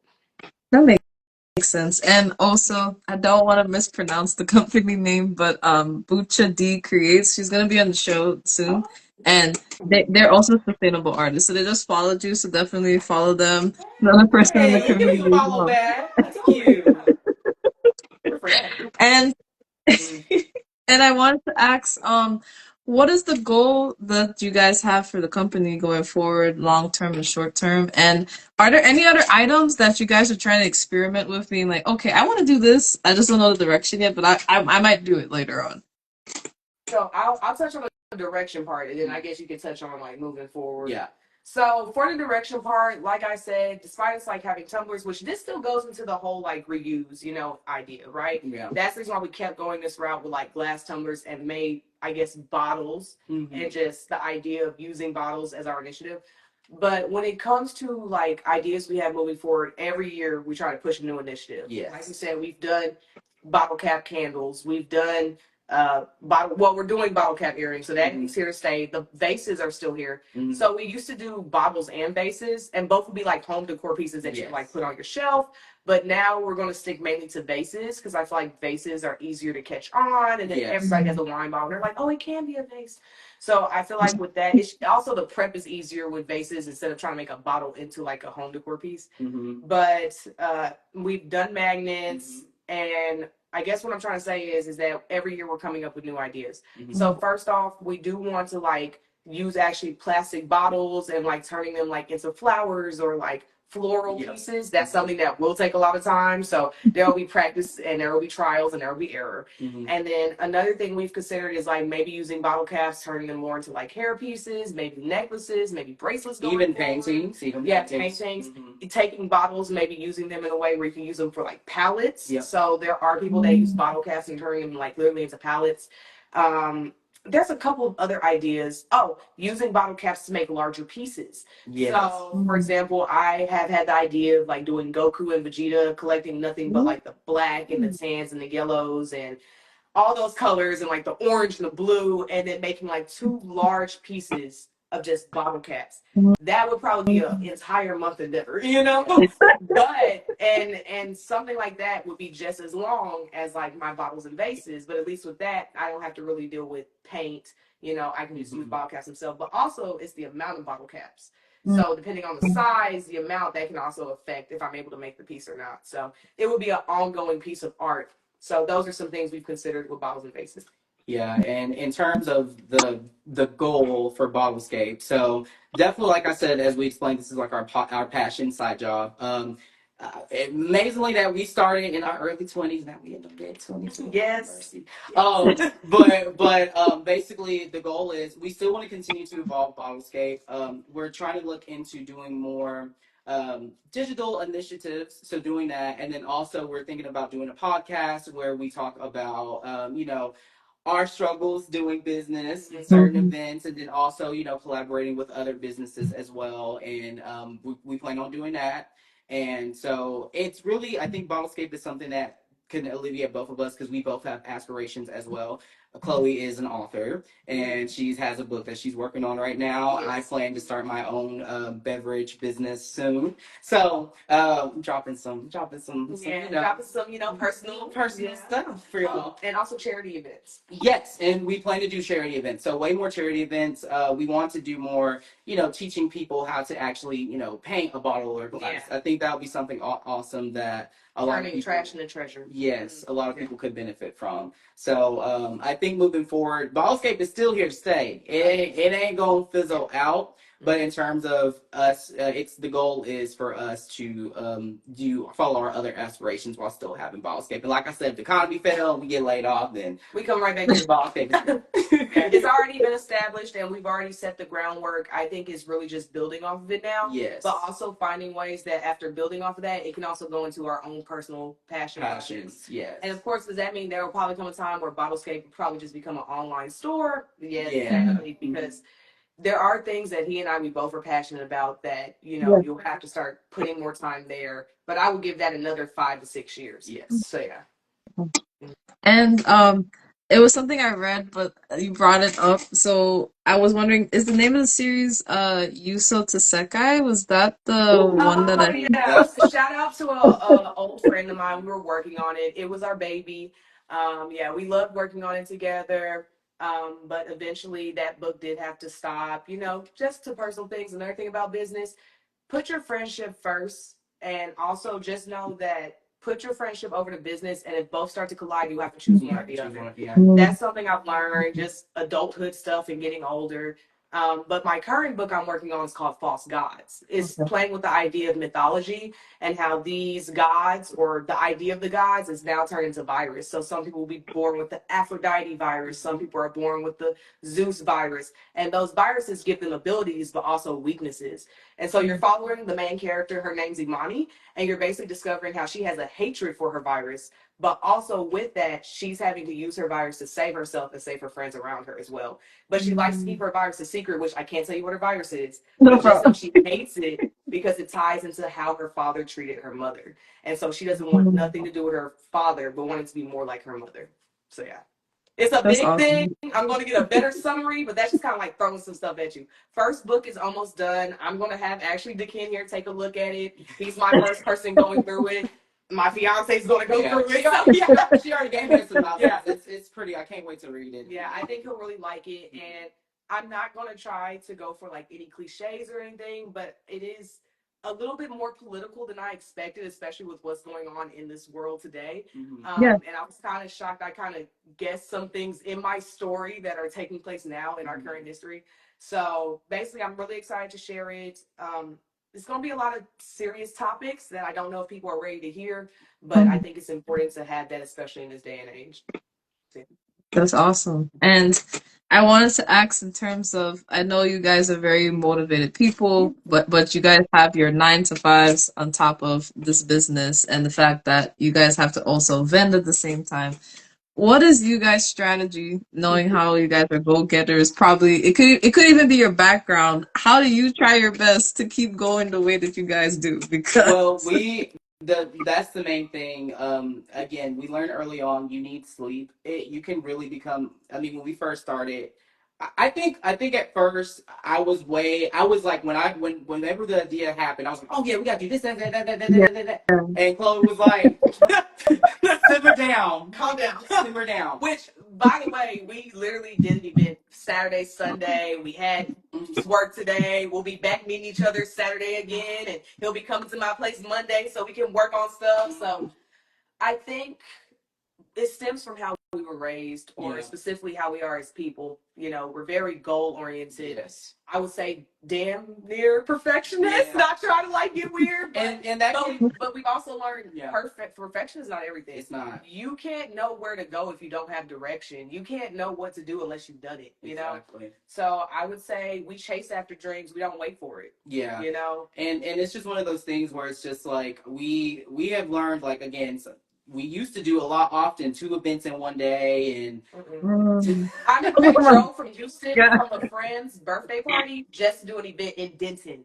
That makes sense. And also, I don't want to mispronounce the company name, but Bucha D Creates, she's gonna be on the show soon. And they're also sustainable artists. So they just followed you, so definitely follow them. Another person in the Hey, give me community a as follow well. back. Thank you. Good for that. And and I wanted to ask, what is the goal that you guys have for the company going forward, long term and short term? And are there any other items that you guys are trying to experiment with, being like, okay, I want to do this, I just don't know the direction yet, but I might do it later on. So I'll touch on the direction part, and then I guess you can touch on like moving forward. Yeah. So for the direction part, like I said, despite us like having tumblers, which this still goes into the whole like reuse, idea, right? Yeah. That's the reason why we kept going this route with like glass tumblers and made, I guess, bottles, and just the idea of using bottles as our initiative. But when it comes to like ideas we have moving forward, every year we try to push a new initiative. Yes. Like you said, we've done bottle cap candles, we've done we're doing bottle cap earrings, so that is here to stay. The vases are still here. So we used to do bottles and vases, and both would be like home decor pieces that you can like put on your shelf. But now we're going to stick mainly to vases, because I feel like vases are easier to catch on, and then everybody has a wine bottle. They're like, oh, it can be a vase. So I feel like with that, it's also the prep is easier with vases instead of trying to make a bottle into like a home decor piece. But we've done magnets, and I guess what I'm trying to say is that every year we're coming up with new ideas. So first off, we do want to like use actually plastic bottles and like turning them like into flowers or like floral pieces. That's something that will take a lot of time. So there will be practice, and there will be trials, and there will be error. And then another thing we've considered is like maybe using bottle caps, turning them more into like hair pieces, maybe necklaces, maybe bracelets. Even paintings. Paintings. Taking bottles, maybe using them in a way where you can use them for like palettes. So there are people that use bottle caps and turning them like literally into palettes. There's a couple of other ideas. Oh, using bottle caps to make larger pieces. So, for example, I have had the idea of like doing Goku and Vegeta, collecting nothing but like the black and the tans and the yellows and all those colors, and like the orange and the blue, and then making like 2 large pieces of just bottle caps. That would probably be an entire month endeavor, But and something like that would be just as long as like my bottles and vases. But at least with that, I don't have to really deal with paint. I can just use bottle caps themselves. But also, it's the amount of bottle caps. So depending on the size, the amount, that can also affect if I'm able to make the piece or not. So it would be an ongoing piece of art. So those are some things we've considered with bottles and vases. Yeah, and in terms of the goal for BottleScape, so definitely, like I said, as we explained, this is like our passion side job. Amazingly that we started in our early 20s, now we in the mid 20s. Yes. But basically the goal is we still want to continue to evolve BottleScape. We're trying to look into doing more digital initiatives, so doing that, and then also we're thinking about doing a podcast where we talk about our struggles doing business, certain events, and then also collaborating with other businesses as well. And we plan on doing that. And so it's really, I think BottleScape is something that can alleviate both of us, because we both have aspirations as well. Chloe is an author, and she has a book that she's working on right now. Yes. I plan to start my own beverage business soon. So dropping some, dropping some, personal stuff for y'all. And also charity events. Yes, and we plan to do charity events. So way more charity events. We want to do more, teaching people how to actually, paint a bottle or glass. Yeah. I think that would be something awesome that a lot of people, trash into treasure. Yes, a lot of people could benefit from. So I think moving forward, BottleScape is still here to stay. It ain't gonna fizzle out. But in terms of us, the goal is for us to follow our other aspirations while still having BottleScape. And like I said, if the economy fell, we get laid off, then we come right back to the BottleScape. It's already been established, and we've already set the groundwork. I think it's really just building off of it now. Yes, but also finding ways that after building off of that, it can also go into our own personal passions. Yes, and of course, does that mean there will probably come a time where BottleScape will probably just become an online store? Yes, definitely, because there are things that he and we both are passionate about that, you'll have to start putting more time there. But I would give that another 5 to 6 years. Yes. So yeah. And it was something I read, but you brought it up. So I was wondering, is the name of the series Yuso to Sekai? Was that the one that I Shout out to a old friend of mine. We were working on it. It was our baby. We loved working on it together. But eventually that book did have to stop, just to personal things. Another thing about business, put your friendship first, and also just know that put your friendship over to business, and if both start to collide, you have to choose one or the other. That's something I've learned, just adulthood stuff and getting older. But my current book I'm working on is called False Gods. It's playing with the idea of mythology and how these gods, or the idea of the gods, is now turned into virus. So some people will be born with the Aphrodite virus. Some people are born with the Zeus virus. And those viruses give them abilities, but also weaknesses. And so you're following the main character. Her name's Imani. And you're basically discovering how she has a hatred for her virus. But also with that, she's having to use her virus to save herself and save her friends around her as well. But she likes to keep her virus a secret, which I can't tell you what her virus is. But just so she hates it because it ties into how her father treated her mother. And so she doesn't want nothing to do with her father, but wanted to be more like her mother. So yeah. It's a big thing. I'm going to get a better summary, but that's just kind of like throwing some stuff at you. First book is almost done. I'm going to have actually Deken here take a look at it. He's my first person going through it. My fiance is going to go through it. So, she already gave me some synopsis. It's pretty. I can't wait to read it. Yeah, I think he'll really like it. And I'm not going to try to go for like any cliches or anything, but it is a little bit more political than I expected, especially with what's going on in this world today. And I was kind of shocked. I kind of guessed some things in my story that are taking place now in our current history. So basically, I'm really excited to share it. It's going to be a lot of serious topics that I don't know if people are ready to hear, but I think it's important to have that, especially in this day and age. That's awesome. And I wanted to ask, in terms of, I know you guys are very motivated people, but you guys have your 9 to 5s on top of this business, and the fact that you guys have to also vend at the same time. What is you guys' strategy, knowing how you guys are go-getters? Probably it could even be your background. How do you try your best to keep going the way that you guys do? Because that's the main thing. Again, we learned early on you need sleep. You can really become. I mean, when we first started, I think at first I was like whenever the idea happened, I was like, oh yeah, we gotta do this, that. And Chloe was like, simmer down, calm down, simmer down. Which, by the way, we literally did an event Saturday, Sunday. We had work today. We'll be back meeting each other Saturday again, and he'll be coming to my place Monday so we can work on stuff. So I think it stems from how we were raised, or specifically how we are as people. We're very goal oriented. Yes. I would say damn near perfectionist. Not trying to like get weird, but we've also learned perfection is not everything. It's not. You can't know where to go if you don't have direction. You can't know what to do unless you've done it. Exactly. So I would say we chase after dreams. We don't wait for it. Yeah. And it's just one of those things where it's just like we have learned, like, again. We used to do often 2 events in one day, and I drove from Houston from a friend's birthday party just to do an event in Denton.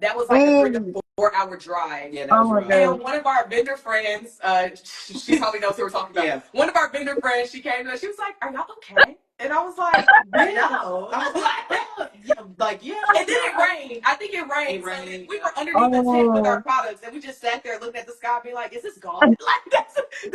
That was like a 3 to 4 hour drive. Yeah, that was rough. And one of our vendor friends, she probably knows who we're talking about. Yeah. One of our vendor friends, she came to us, she was like, "Are y'all okay?" And I was like, "No." I was like, yeah. And then it rained. I think it rained. It rained. So we were underneath the tent with our products, and we just sat there looking at the sky, being like, "Is this God? Like, is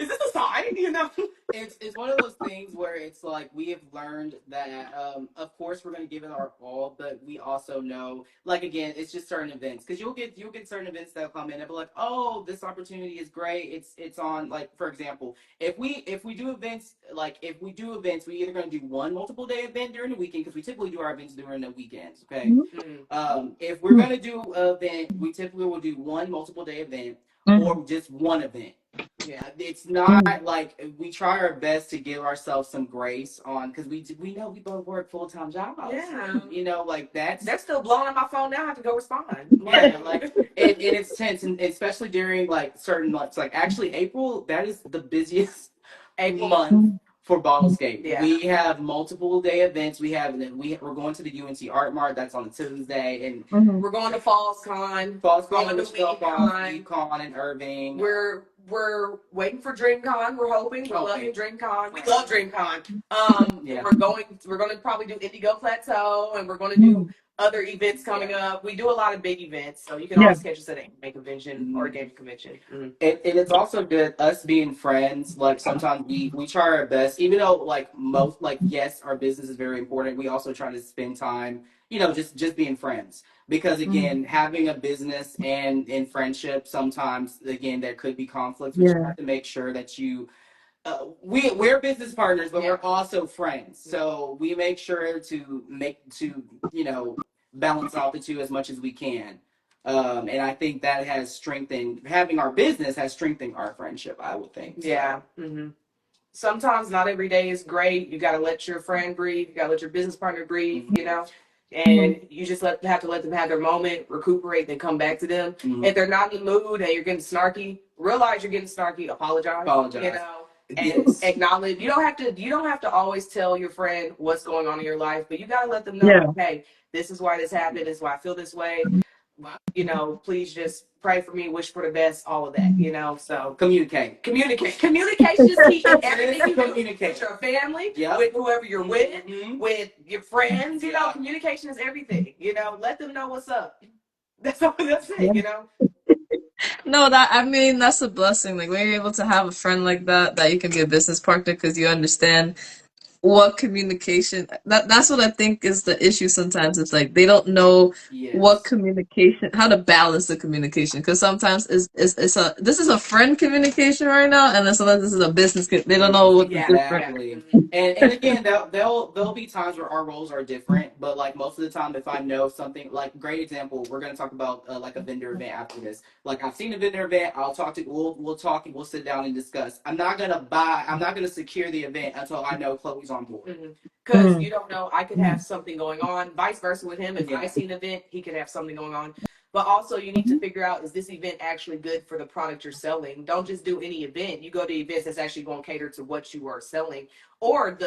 this a sign?" You know? It's one of those things where it's like we have learned that of course we're going to give it our all, but we also know, like, again, it's just certain events, because you'll get certain events that'll come in and be like, oh, this opportunity is great. It's on, like, for example, if we do events, we either going to do one multiple day event during the weekend, because we typically do our events during the weekends. Okay. If we're going to do an event, we typically will do one multiple day event or just one event. Yeah, it's not like we try our best to give ourselves some grace on, because we know we both work full-time jobs. Yeah. You know, like they're still blowing on my phone now. I have to go respond. Yeah, like it's tense, and especially during like certain months. Like actually, April, that is the busiest month for BottleScape. Yeah. We have multiple day events. We're going to the UNC Art Mart. That's on a Tuesday, and we're going to Falls Con. going to UConn. UConn and Irving. We're waiting for DreamCon. We're hoping. We're loving DreamCon. We love DreamCon. Yeah. We're going to probably do Indigo Plateau, and we're going to do other events coming up. We do a lot of big events, so you can always catch us at an anime convention or a game convention. And it's also good, us being friends. Like sometimes we try our best, even though yes, our business is very important. We also try to spend time, just being friends. Because again, having a business and in friendship, sometimes again there could be conflicts. But you have to make sure that you. We're business partners, but we're also friends. So we make sure to balance out the two as much as we can. And I think that has strengthened, having our business has strengthened our friendship, I would think. Yeah. Mm-hmm. Sometimes not every day is great. You got to let your friend breathe. You got to let your business partner breathe, and you just have to let them have their moment, recuperate, then come back to them. If they're not in the mood and you're getting snarky, realize you're getting snarky, apologize. And acknowledge. You don't have to always tell your friend what's going on in your life, but you got to let them know, hey, this is why this happened. This is why I feel this way. Please just pray for me, wish for the best, all of that, so Communicate. Communication is key in everything you do. With your family, with whoever you're with your friends, communication is everything, let them know what's up. That's it, No, that's a blessing. Like when you're able to have a friend like that you can be a business partner, because you understand what communication, that's what I think is the issue sometimes. It's like they don't know what communication, how to balance the communication, because sometimes this is a friend communication right now, and then sometimes this is a business they don't know what the difference. And again, there'll be times where our roles are different, but like most of the time, if I know something, like great example, we're gonna talk about like a vendor event after this. Like I've seen a vendor event, we'll talk and we'll sit down and discuss. I'm not gonna secure the event until I know Chloe's on board. Because you don't know, I could have something going on, vice versa with him. If I see an event, he could have something going on. But also you need to figure out, is this event actually good for the product you're selling? Don't just do any event. You go to events that's actually going to cater to what you are selling. Or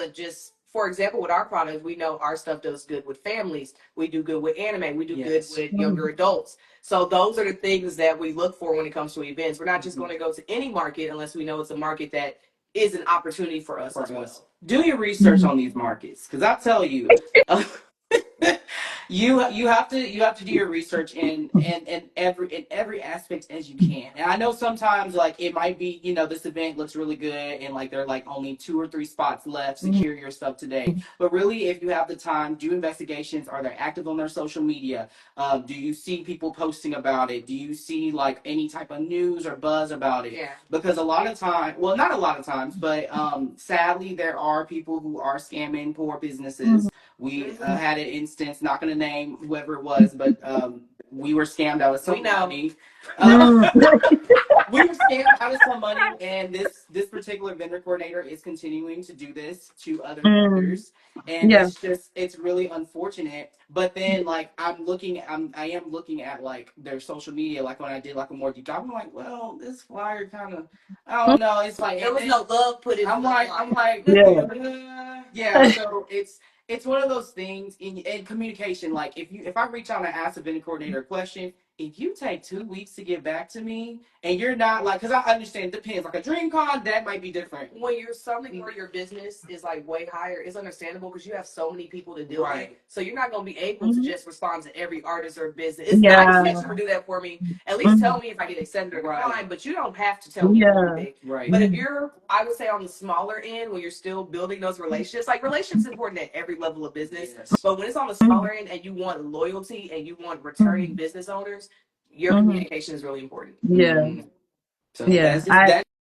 for example, with our product, we know our stuff does good with families. We do good with anime. We do good with younger adults. So those are the things that we look for when it comes to events. We're not just going to go to any market unless we know it's a market that is an opportunity for us as well. Do your research on these markets, because I'll tell you, you have to do your research in every aspect as you can. And I know sometimes like it might be, this event looks really good and like there are like only 2 or 3 spots left. Secure your stuff today. But really, if you have the time, do investigations. Are they active on their social media? Do you see people posting about it? Do you see like any type of news or buzz about it? Yeah. Because a lot of time, well, not a lot of times, but sadly there are people who are scamming poor businesses. We had an instance, not going to name whoever it was, but we were scammed out of some money. We were scammed out of some money, and this particular vendor coordinator is continuing to do this to other vendors, and it's really unfortunate. But then, like, I am looking at like their social media, like when I did like a more deep dive, I'm like, well, this flyer kind of, I don't know, it's like there was no love put in. I'm like, So it's one of those things in communication. Like if I reach out and ask a vendor coordinator a question, if you take 2 weeks to get back to me and you're not like, because I understand it depends. Like a dream con, that might be different. When you're something where your business is like way higher, it's understandable because you have so many people to deal with. So you're not going to be able to just respond to every artist or business. It's nice that you do that for me. At least tell me if I get accepted or declined, but you don't have to tell me everything. Right. But if you're, I would say on the smaller end, when you're still building those relationships, like relationships is important at every level of business. Yes. But when it's on the smaller end and you want loyalty and you want returning business owners, your communication is really important. Yeah. Mm-hmm. So that's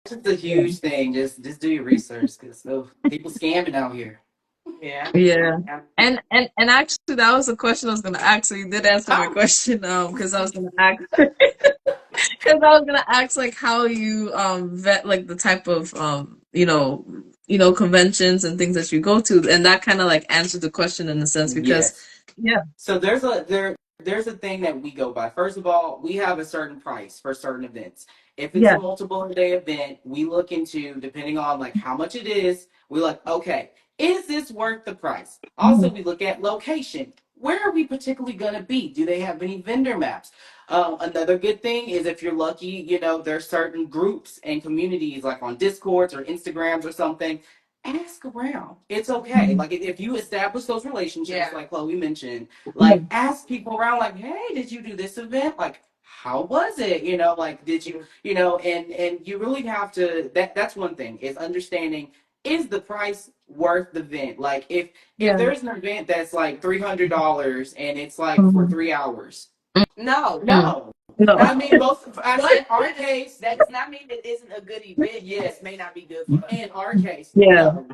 just a huge thing. Just do your research because people scamming out here. Yeah. And actually that was the question I was gonna ask. So you did answer my question, because I was gonna ask like how you vet like the type of conventions and things that you go to, and that kind of like answered the question in a sense because So there's a thing that we go by. First of all, we have a certain price for certain events. If it's a multiple day event, we look into, depending on like how much it is, we like, okay, is this worth the price? Also, we look at location. Where are we particularly gonna be? Do they have any vendor maps? Another good thing is if you're lucky, there's certain groups and communities like on Discords or Instagrams or something. Ask around. It's okay. Like if you establish those relationships, like Chloe mentioned, like ask people around, like, hey, did you do this event? Like, how was it? Like, did you, and you really have to. That's one thing is understanding, is the price worth the event? Like if there's an event that's like $300 and it's like for 3 hours. No. I mean, in our case, that does not mean it isn't a good event. Yes, may not be good for us. In our case, no.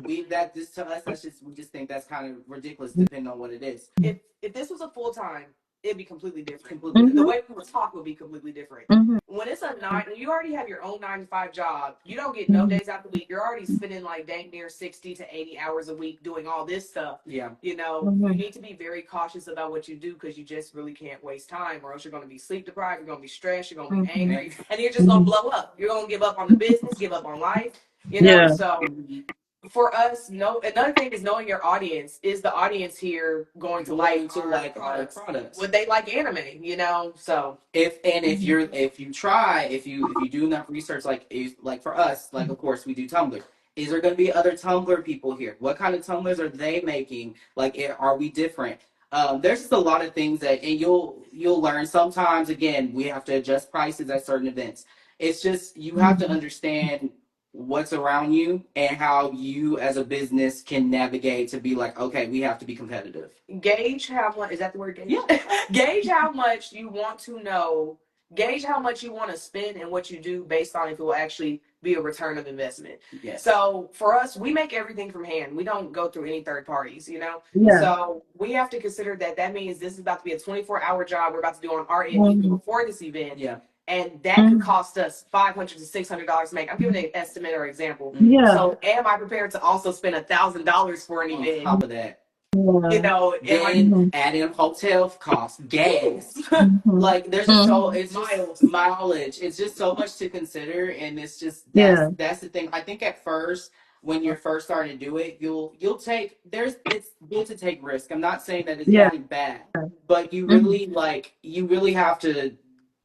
Just to us, we just think that's kind of ridiculous, depending on what it is. If this was a full time, it'd be completely different. Completely The way we would talk would be completely different. When it's you already have your own 9 to 5 job. You don't get no days out the week. You're already spending like dang near 60 to 80 hours a week doing all this stuff. Yeah. You need to be very cautious about what you do because you just really can't waste time, or else you're going to be sleep deprived. You're going to be stressed. You're going to be angry, and you're just going to blow up. You're going to give up on the business, give up on life. So. For us, another thing is knowing your audience. Is the audience here going to like our products? Would they like anime? So if you do enough research, like for us, like of course we do Tumblr. Is there going to be other Tumblr people here? What kind of Tumblrs are they making? Like, are we different? There's just a lot of things and you'll learn. Sometimes, again, we have to adjust prices at certain events. It's just you have to understand what's around you and how you as a business can navigate to be like, okay, we have to be competitive. Gauge how much, is that the word gauge? Yeah. Gauge how much you want to know. Gauge how much you want to spend and what you do based on if it will actually be a return of investment. Yes. So for us, we make everything from hand. We don't go through any third parties, So we have to consider that means this is about to be a 24-hour job we're about to do on our end before this event. Yeah. And that could cost us $500 to $600 to make. I'm giving an estimate or example. So am I prepared to also spend $1,000 for an event? On top of that. Then adding hotel costs, gas. Like there's just mileage. It's just so much to consider, and it's just that's the thing. I think at first, when you're first starting to do it, you'll take it's good to take risk. I'm not saying that it's anything bad, but you really have to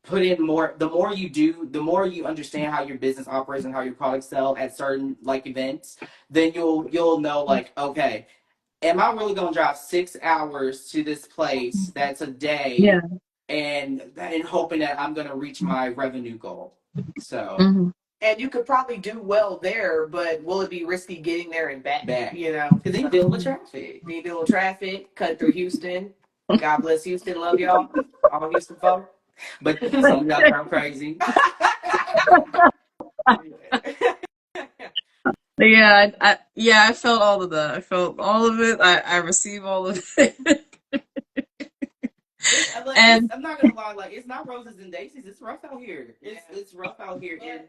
put in more. The more you do, the more you understand how your business operates and how your products sell at certain like events, then you'll know like, okay, am I really gonna drive 6 hours to this place that's a day and hoping that I'm gonna reach my revenue goal? So and you could probably do well there, but will it be risky getting there and back? Because Because they deal with traffic. They deal with traffic, cut through Houston. God bless Houston, love y'all. All Houston folk. But some of y'all are crazy. I felt all of that. I felt all of it. I received all of it. And I'm not gonna lie, like it's not roses and daisies. It's rough out here. It's rough out here, and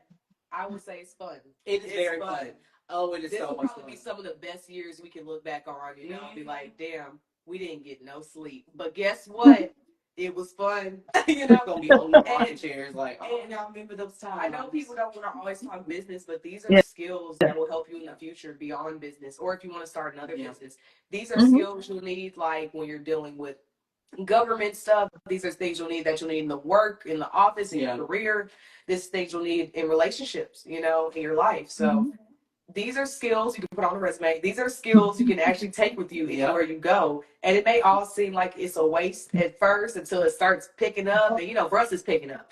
I would say it's fun. It's very fun. Oh, it is so much fun. This will probably be some of the best years we can look back on. Be like, damn, we didn't get no sleep. But guess what? it was fun. Gonna be holding the rocking chairs like, oh, and y'all remember those times. I know people don't want to always talk business, but these are Yeah. skills that will help you in the future beyond business, or if you want to start another business. These are Mhm. skills you'll need, like when you're dealing with government stuff. These are things you'll need in the work, in the office, in your career. This things you'll need in relationships, in your life. So these are skills you can put on a resume. These are skills you can actually take with you anywhere you go. And it may all seem like it's a waste at first until it starts picking up. And for us, it's picking up.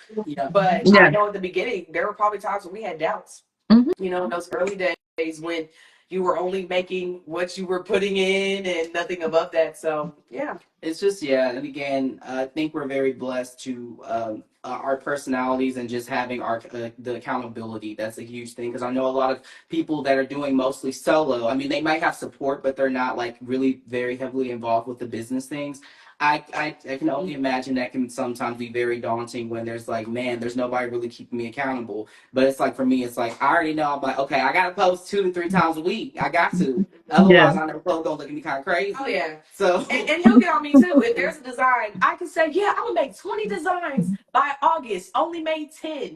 But I know at the beginning, there were probably times when we had doubts. Mhm. In those early days when you were only making what you were putting in and nothing above that. So yeah. It's just, and again, I think we're very blessed to our personalities and just having our the accountability. That's a huge thing because I know a lot of people that are doing mostly solo. I mean, they might have support, but they're not like really very heavily involved with the business things. I can only imagine that can sometimes be very daunting when there's like, man, there's nobody really keeping me accountable. But it's like for me, it's like I already know. I'm like, okay, I gotta post 2 to 3 times a week. I got to. Otherwise, I never post. Gonna look at me kind of crazy. Oh yeah. So and he'll get on me too. If there's a design, I can say, yeah, I'm gonna make 20 designs by August. Only made 10. And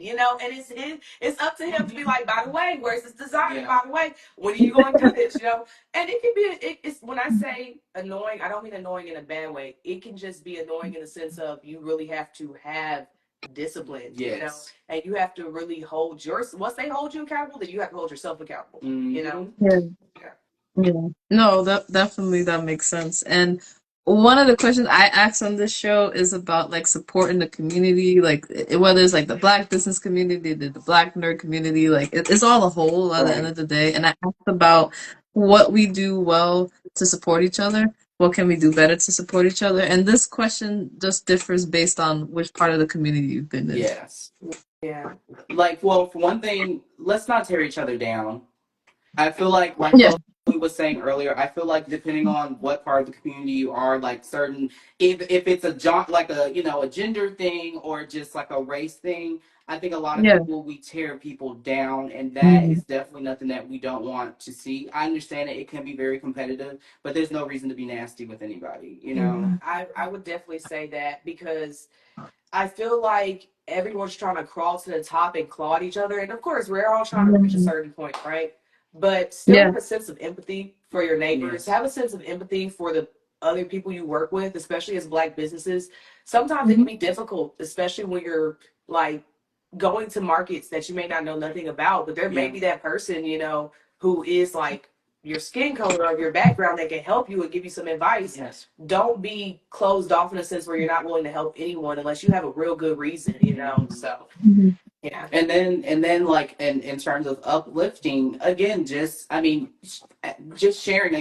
it's up to him to be like, by the way, where's this design? By the way, when are you going to do this? And it can be. It's when I say annoying, I don't mean annoying in a bad way. It can just be annoying in the sense of you really have to have discipline. And you have to really hold once they hold you accountable, then you have to hold yourself accountable. Yeah. Yeah. No, that definitely that makes sense. And one of the questions I ask on this show is about like supporting the community, like whether it's like the Black business community, the Black nerd community, like it's all a whole at the end of the day. And I ask about what we do well to support each other. What can we do better to support each other? And this question just differs based on which part of the community you've been in. Yes. Yeah. Like, well, for one thing, let's not tear each other down. I feel like Chloe was saying earlier, I feel like depending on what part of the community you are, like certain, if it's like a gender thing or just like a race thing, I think a lot of people, we tear people down, and that is definitely nothing that we don't want to see. I understand that it can be very competitive, but there's no reason to be nasty with anybody, I would definitely say that because I feel like everyone's trying to crawl to the top and claw at each other. And of course, we're all trying to reach a certain point, right? But still have a sense of empathy for your neighbors. Have a sense of empathy for the other people you work with, especially as Black businesses. Sometimes it can be difficult, especially when you're like going to markets that you may not know nothing about. But there may be that person, who is like your skin color or your background that can help you and give you some advice. Don't be closed off in a sense where you're not willing to help anyone unless you have a real good reason, So yeah. And then like in terms of uplifting, again, just sharing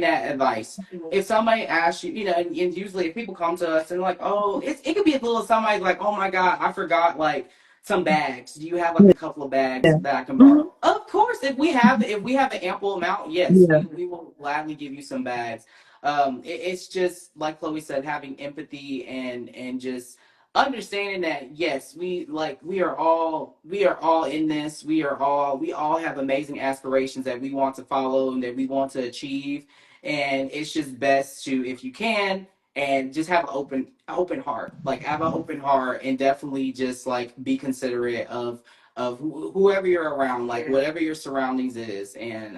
that advice. If somebody asks you, and usually if people come to us and like, oh, it could be a little somebody like, oh my God, I forgot like some bags. Do you have like a couple of bags that I can borrow? Of course, if we have an ample amount, yes, we will gladly give you some bags. It's just like Chloe said, having empathy and just understanding that yes, we are all in this. We all have amazing aspirations that we want to follow and that we want to achieve. And it's just best to, if you can, and just have an open heart. Like have an open heart and definitely just like be considerate of whoever you're around, like whatever your surroundings is. And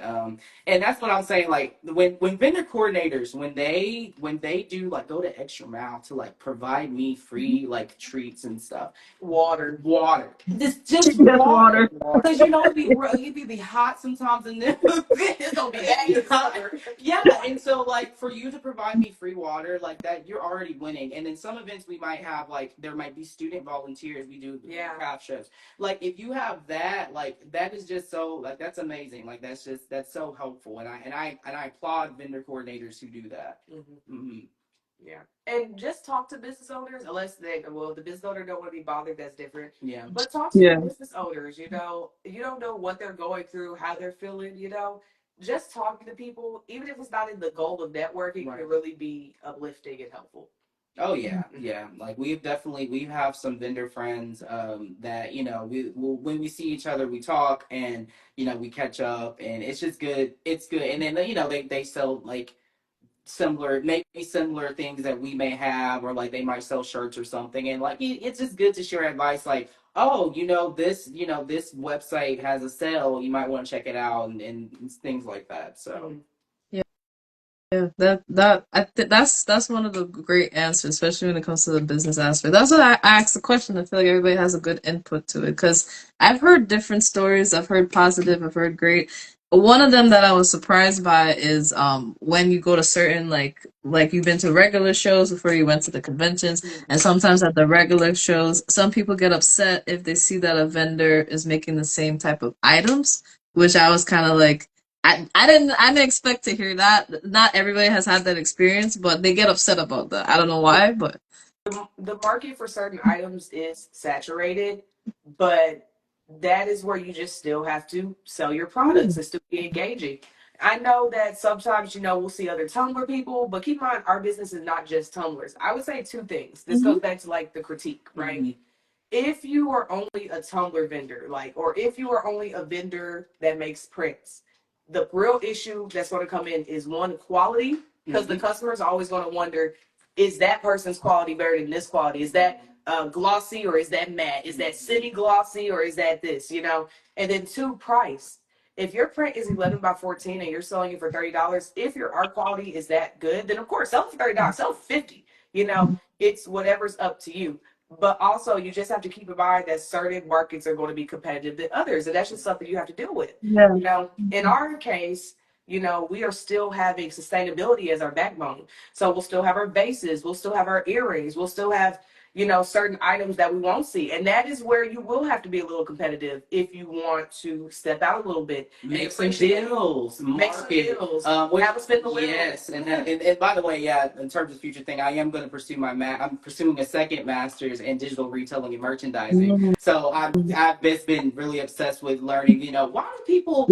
that's what I'm saying. Like when vendor coordinators, when they do like go the extra mile to like provide me free like treats and stuff, water, just water, because it'd be hot sometimes, and then it's gonna be hotter. Yeah, and so like for you to provide me free water like that, you're already winning. And in some events we might have like there might be student volunteers. We do craft shows. Like if you have that, like that is just so like that's amazing. Like that's so helpful. And I applaud vendor coordinators who do that. Yeah. And just talk to business owners unless the business owner don't want to be bothered, that's different. Yeah. But talk to your business owners, you don't know what they're going through, how they're feeling, just talking to people, even if it's not in the goal of networking, can really be uplifting and helpful. Oh yeah. Like we have some vendor friends that when we see each other we talk and we catch up and it's just good. It's good. And then they sell like similar, maybe similar things that we may have, or like they might sell shirts or something. And like it's just good to share advice like, oh, this website has a sale, you might want to check it out, and things like that. So Yeah, that's one of the great answers, especially when it comes to the business aspect. That's what I asked the question. I feel like everybody has a good input to it because I've heard different stories. I've heard positive. I've heard great. One of them that I was surprised by is when you go to certain like you've been to regular shows before you went to the conventions, and sometimes at the regular shows, some people get upset if they see that a vendor is making the same type of items, which I was kind of like. I didn't expect to hear that. Not everybody has had that experience, but they get upset about that. I don't know why, but The market for certain items is saturated, but that is where you just still have to sell your products and still be engaging. I know that sometimes, we'll see other Tumblr people, but keep in mind, our business is not just Tumblrs. I would say two things. This goes back to like the critique, right? Mm-hmm. If you are only a Tumblr vendor, or if you are only a vendor that makes prints, the real issue that's going to come in is one, quality, because the customer is always going to wonder, is that person's quality better than this quality? Is that glossy or is that matte? Is that semi glossy or is that this? And then two, price. If your print is 11 by 14 and you're selling it for $30, if your art quality is that good, then of course sell it for $30, sell it for 50. It's whatever's up to you. But also, you just have to keep in mind that certain markets are going to be competitive than others, and that's just something you have to deal with. yeah. In our case, we are still having sustainability as our backbone. So we'll still have our bases, we'll still have our earrings, we'll still have, certain items that we won't see. And that is where you will have to be a little competitive if you want to step out a little bit. Make some deals. Make some deals. Have a spin the wheel. Yes, and by the way, yeah, in terms of future thing, I am going to pursue I'm pursuing a second master's in digital retailing and merchandising. So I've just been really obsessed with learning. Why do people,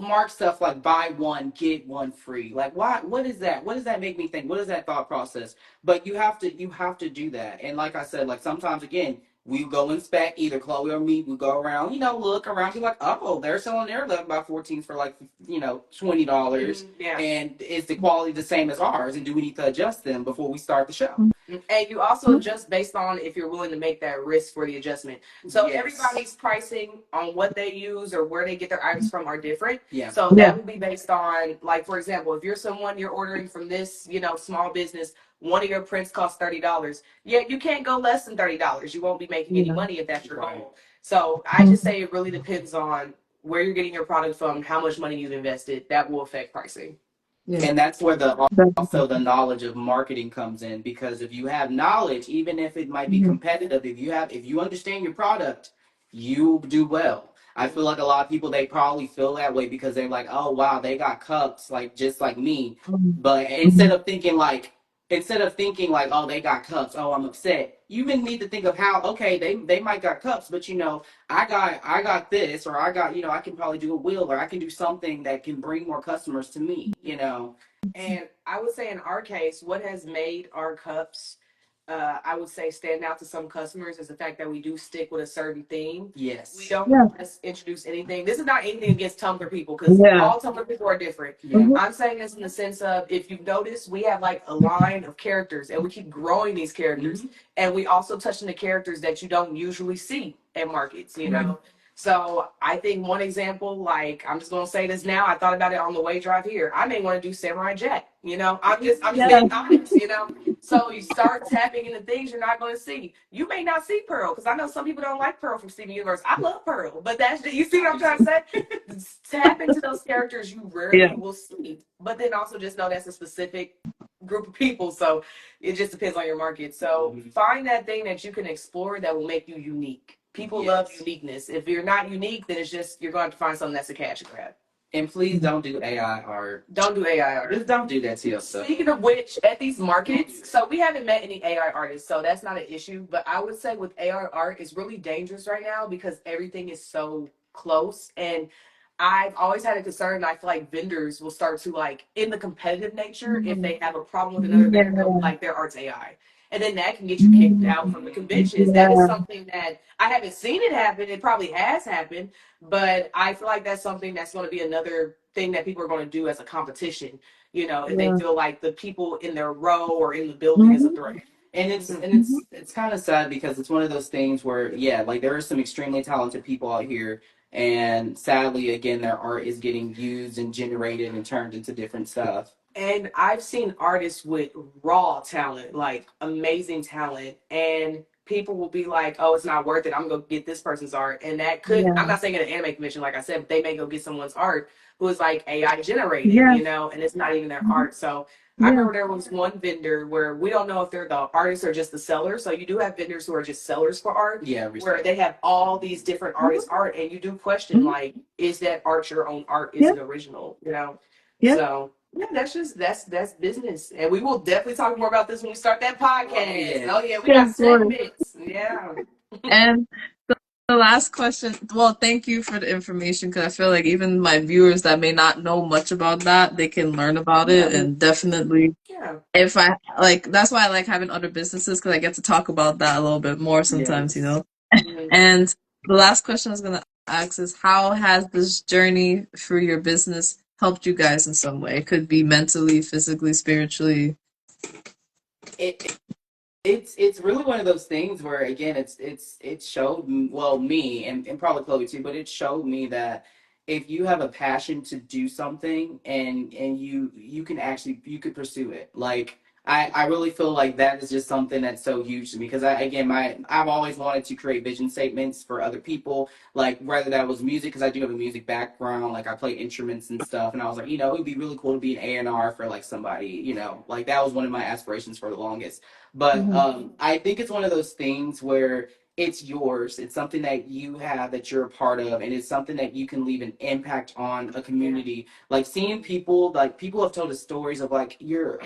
mark stuff like buy one get one free? Like, why? What is that? What does that make me think? What is that thought process? But you have to do that. And like I said, like sometimes again, we go inspect, either Chloe or me, we go around, look around, be like, oh, they're selling their 11 by 14s for like, $20. Yeah. And is the quality the same as ours? And do we need to adjust them before we start the show? And you also adjust based on if you're willing to make that risk for the adjustment. So everybody's pricing on what they use or where they get their items from are different. Yeah. So that will be based on, like, for example, if you're someone you're ordering from this, small business, one of your prints costs $30. Yeah, you can't go less than $30. You won't be making any money if that's your goal. So I just say it really depends on where you're getting your product from, how much money you've invested. That will affect pricing. Yeah. And that's where also the knowledge of marketing comes in, because if you have knowledge, even if it might be competitive, if you understand your product, you do well. I feel like a lot of people, they probably feel that way because they're like, oh wow, they got cups like just like me. But instead of thinking like, oh, they got cups, oh, I'm upset, you even need to think of how, okay, they might got cups, but I got this, or I can probably do a wheel, or I can do something that can bring more customers to me, And I would say in our case, what has made our cups, I would say, stand out to some customers is the fact that we do stick with a certain theme. Yes. We don't just introduce anything. This is not anything against Tumblr people, because all Tumblr people are different. Yeah. I'm saying this in the sense of, if you've noticed, we have like a line of characters and we keep growing these characters. And we also touch on the characters that you don't usually see at markets, So I think one example, like, I'm just gonna say this now, I thought about it on the way drive here. I may want to do Samurai Jack, I'm just being honest, So you start tapping into things you're not gonna see. You may not see Pearl, because I know some people don't like Pearl from Steven Universe. I love Pearl, but you see what I'm trying to say? Tap into those characters you rarely will see. But then also just know that's a specific group of people, so it just depends on your market. So find that thing that you can explore that will make you unique. People love uniqueness. If you're not unique, then it's just, you're going to find something that's a cash grab. And please don't do AI art. Don't do AI art. Just don't do that to yourself. Speaking of which, at these markets, so we haven't met any AI artists, so that's not an issue. But I would say with AI art, it's really dangerous right now because everything is so close. And I've always had a concern, and I feel like vendors will start to, like, in the competitive nature, if they have a problem with another vendor, like, their art's AI. and then that can get you kicked out from the conventions. That is something that I haven't seen it happen. It probably has happened, but I feel like that's something that's going to be another thing that people are going to do as a competition. If they feel like the people in their row or in the building is a threat. And it's kind of sad because it's one of those things where like there are some extremely talented people out here, and sadly again their art is getting used and generated and turned into different stuff. And I've seen artists with raw talent, like amazing talent, and people will be like, "Oh, it's not worth it. I'm gonna go get this person's art," and that could. I'm not saying at an anime convention, like I said, but they may go get someone's art who is like AI generated, and it's not even their art. So I remember there was one vendor where we don't know if they're the artists or just the sellers. So you do have vendors who are just sellers for art, where they have all these different artists' art, and you do question like, is that art your own art? Is it original? So. Yeah, that's business, and we will definitely talk more about this when we start that podcast. Oh yeah, we got segments. Yeah. And the last question. Well, thank you for the information, because I feel like even my viewers that may not know much about that, they can learn about it, and definitely. Yeah. If I like, that's why I like having other businesses, because I get to talk about that a little bit more sometimes, And the last question I was gonna ask is, how has this journey through your business helped you guys in some way? It could be mentally, physically, spiritually. It's really one of those things where again it showed me and probably Chloe too, but it showed me that if you have a passion to do something and you can actually you could pursue it. Like I really feel like that is just something that's so huge to me, because I've always wanted to create vision statements for other people, like whether that was music, because I do have a music background, like I play instruments and stuff, and I was like, it would be really cool to be an A&R for like somebody, like that was one of my aspirations for the longest. But I think it's one of those things where it's yours. It's something that you have, that you're a part of, and it's something that you can leave an impact on a community. Like seeing people, like people have told us stories of like your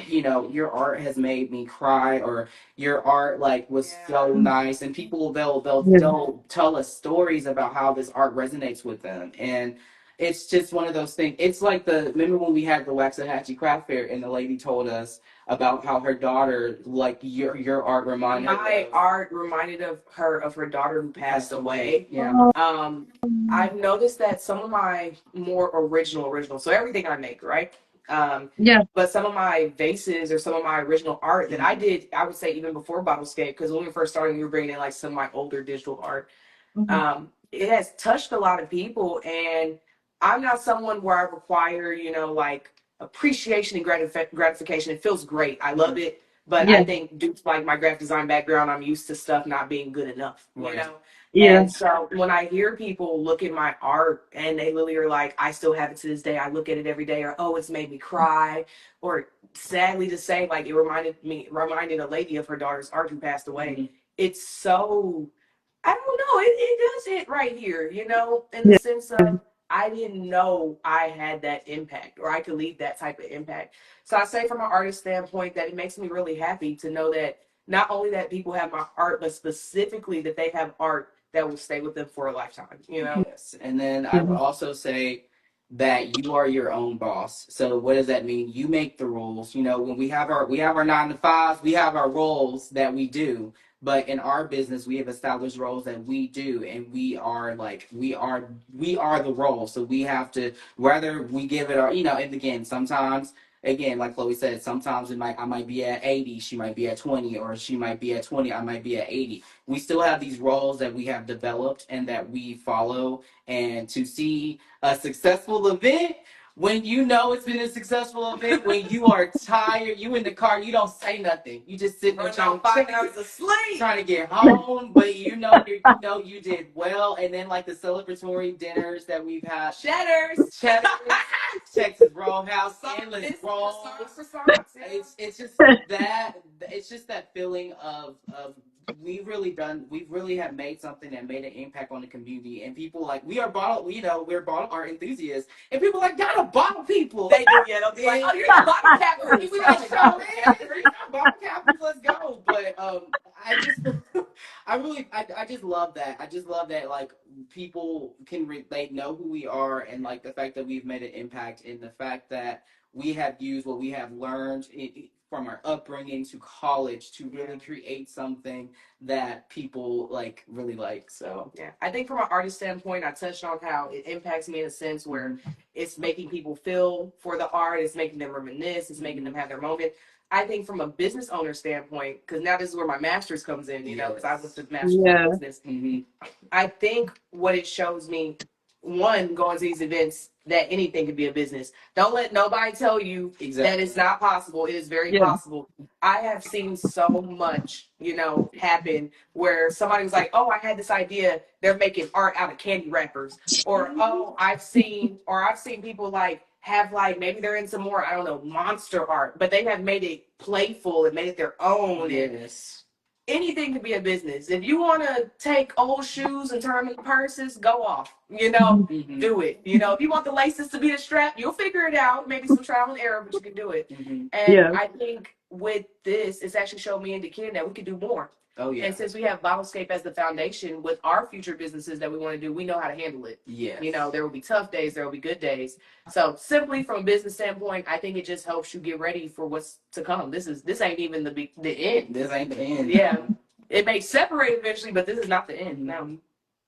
art has made me cry, or your art like was so nice, and people they'll tell us stories about how this art resonates with them, and it's just one of those things. It's like remember when we had the Waxahachie craft fair and the lady told us about how her daughter, like your art reminded my art reminded of her daughter who passed away. I've noticed that some of my more original, so everything I make, right? But some of my vases or some of my original art that I did, I would say even before BottleScape, because when we first started, we were bringing in like some of my older digital art. It has touched a lot of people, and I'm not someone where I require, like appreciation and gratification. It feels great. I love it. But I think due to like my graphic design background, I'm used to stuff not being good enough, And so when I hear people look at my art and they literally are like, I still have it to this day. I look at it every day, or oh, it's made me cry, or sadly to say, like it reminded a lady of her daughter's art who passed away. It's so, I don't know, it does hit right here, in the sense of I didn't know I had that impact, or I could leave that type of impact. So I say from an artist standpoint that it makes me really happy to know that not only that people have my art, but specifically that they have art that will stay with them for a lifetime, Yes. And then I would also say that you are your own boss. So what does that mean? You make the rules. When we have our 9 to 5s, we have our roles that we do. But in our business, we have established roles that we do, and we are the role. So we have to, whether we give it our, and again, sometimes, again, like Chloe said, sometimes I might be at 80, she might be at 20, or she might be at 20, I might be at 80. We still have these roles that we have developed and that we follow. And to see a successful event, when it's been a successful event, when you are tired, you in the car, you don't say nothing. You just sit there trying 5 hours of sleep, trying to get home, but you did well. And then like the celebratory dinners that we've had, cheddars, Texas Roadhouse, endless rolls. It's just that feeling of we've really have made something that made an impact on the community, and people like we're bottle art enthusiasts, and people like gotta bottle people. They do, they'll be like, oh, you're the bottle cappers. We got show, man. Bottle cappers, let's go. But I just I just love that. I just love that like people they know who we are, and like the fact that we've made an impact, and the fact that we have used what we have learned from our upbringing to college to really create something that people like really like. So yeah, I think from an artist standpoint, I touched on how it impacts me in a sense where it's making people feel for the art, it's making them reminisce, it's making them have their moment. I think from a business owner standpoint, because now this is where my master's comes in, you know, because I went to master's in business. I think what it shows me, one, going to these events, that anything could be a business. Don't let nobody tell you that it's not possible. It is very possible. I have seen so much, you know, happen where somebody was like, "Oh, I had this idea. They're making art out of candy wrappers," or "Oh, I've seen people like have like maybe they're into more, I don't know, monster art, but they have made it playful and made it their own." yes. Anything could be a business. If you want to take old shoes and turn them into purses, go off. You know, do it. You know, if you want the laces to be a strap, you'll figure it out. Maybe some trial and error, but you can do it. And I think with this, it's actually showed me and Deken that we can do more. Oh yeah. And since we have BottleScape as the foundation with our future businesses that we want to do, we know how to handle it. Yes. You know, there will be tough days, there will be good days. So simply from a business standpoint, I think it just helps you get ready for what's to come. This ain't even the end. This ain't the end. Yeah. It may separate eventually, but this is not the end. No.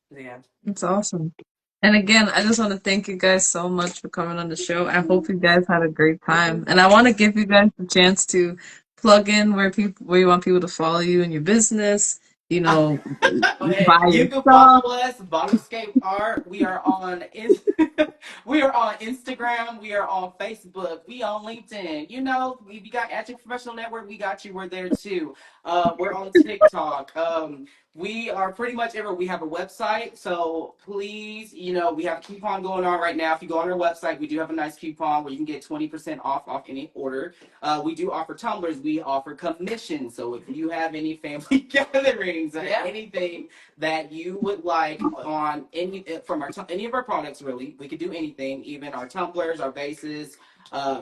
Yeah. It's awesome. And again, I just want to thank you guys so much for coming on the show. I hope you guys had a great time. And I want to give you guys a chance to plug in where you want people to follow you in your business, you know, buy you your can stuff. follow us, BottleCapeArt. We are on we are on Instagram, we are on Facebook, we on LinkedIn. You know, if you got Agile Professional Network, we got you. We're there too. We're on TikTok. We are pretty much everywhere. We have a website, so please, you know, we have a coupon going on right now. If you go on our website, we do have a nice coupon where you can get 20% off any order. We do offer tumblers. We offer commissions. So if you have any family gatherings or anything that you would like on any any of our products, really, we could do anything. Even our tumblers, our vases.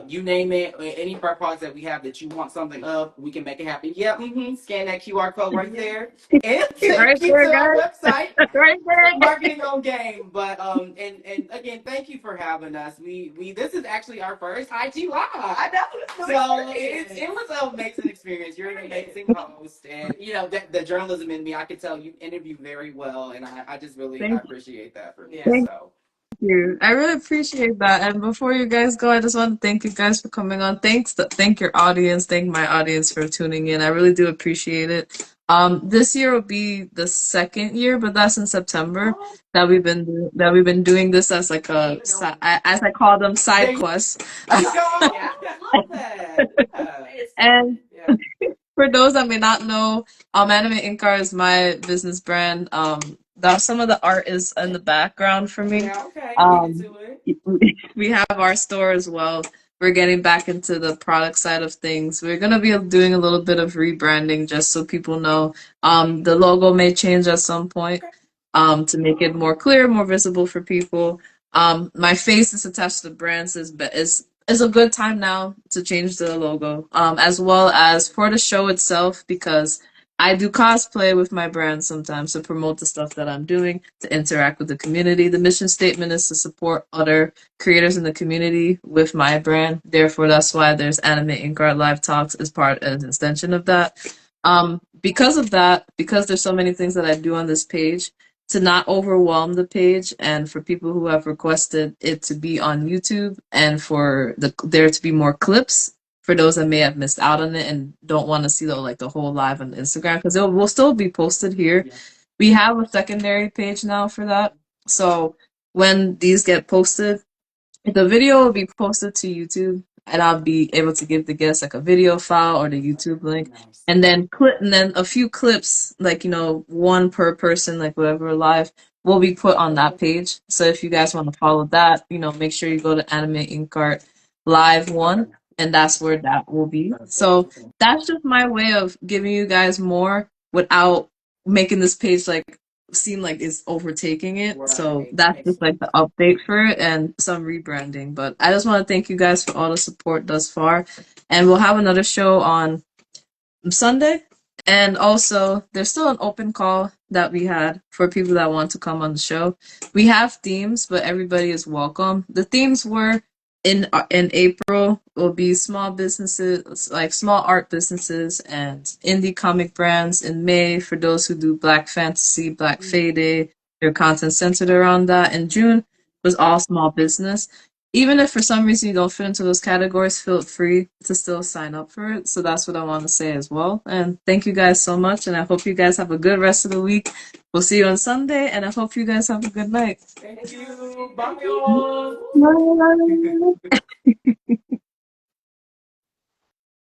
You name it, any of our products that we have that you want something of, we can make it happen. Yep, scan that QR code right there, and take you to our website. Right there. Marketing on game. But and again, thank you for having us. We this is actually our first IG live. I know. So it was an amazing experience. You're an amazing host, and you know the journalism in me, I could tell you interview very well, and I just really appreciate that for me. So. You. I really appreciate that. And before you guys go, I just want to thank you guys for coming on. Thank your audience, thank my audience for tuning in. I really do appreciate it. This year will be the second year, but that's in September that we've been doing this as like a as I call them side quests. I love that. And for those that may not know, AnimeInkArt is my business brand. Some of the art is in the background for me. Yeah, okay. We have our store as well. We're getting back into the product side of things. We're gonna be doing a little bit of rebranding just so people know. The logo may change at some point to make it more clear, more visible for people. My face is attached to the brand, so it's a good time now to change the logo, as well as for the show itself, because I do cosplay with my brand sometimes to promote the stuff that I'm doing, to interact with the community. The mission statement is to support other creators in the community with my brand. Therefore, that's why there's AnimeInkArtLive Talks as an extension of that. Because of that, because there's so many things that I do on this page, to not overwhelm the page, and for people who have requested it to be on YouTube, and for there to be more clips for those that may have missed out on it and don't want to see the whole live on Instagram, because it will still be posted here. Yeah. We have a secondary page now for that. So when these get posted, the video will be posted to YouTube, and I'll be able to give the guests like a video file or the YouTube link. Nice. And then a few clips, one per person, whatever live, will be put on that page. So if you guys want to follow that, make sure you go to AnimeInkArt Live 1, and that's where that will be. So that's just my way of giving you guys more without making this page seem like it's overtaking it. Right. So that's just the update for it and some rebranding. But I just want to thank you guys for all the support thus far. And we'll have another show on Sunday. And also, there's still an open call that we had for people that want to come on the show. We have themes, but everybody is welcome. The themes were in April will be small businesses, like small art businesses and indie comic brands in May for those who do Black Fantasy, Black Fade, their content centered around that. In June was all small business. Even if for some reason you don't fit into those categories, feel free to still sign up for it. So that's what I want to say as well. And thank you guys so much. And I hope you guys have a good rest of the week. We'll see you on Sunday. And I hope you guys have a good night. Thank you. Bye, y'all. Bye.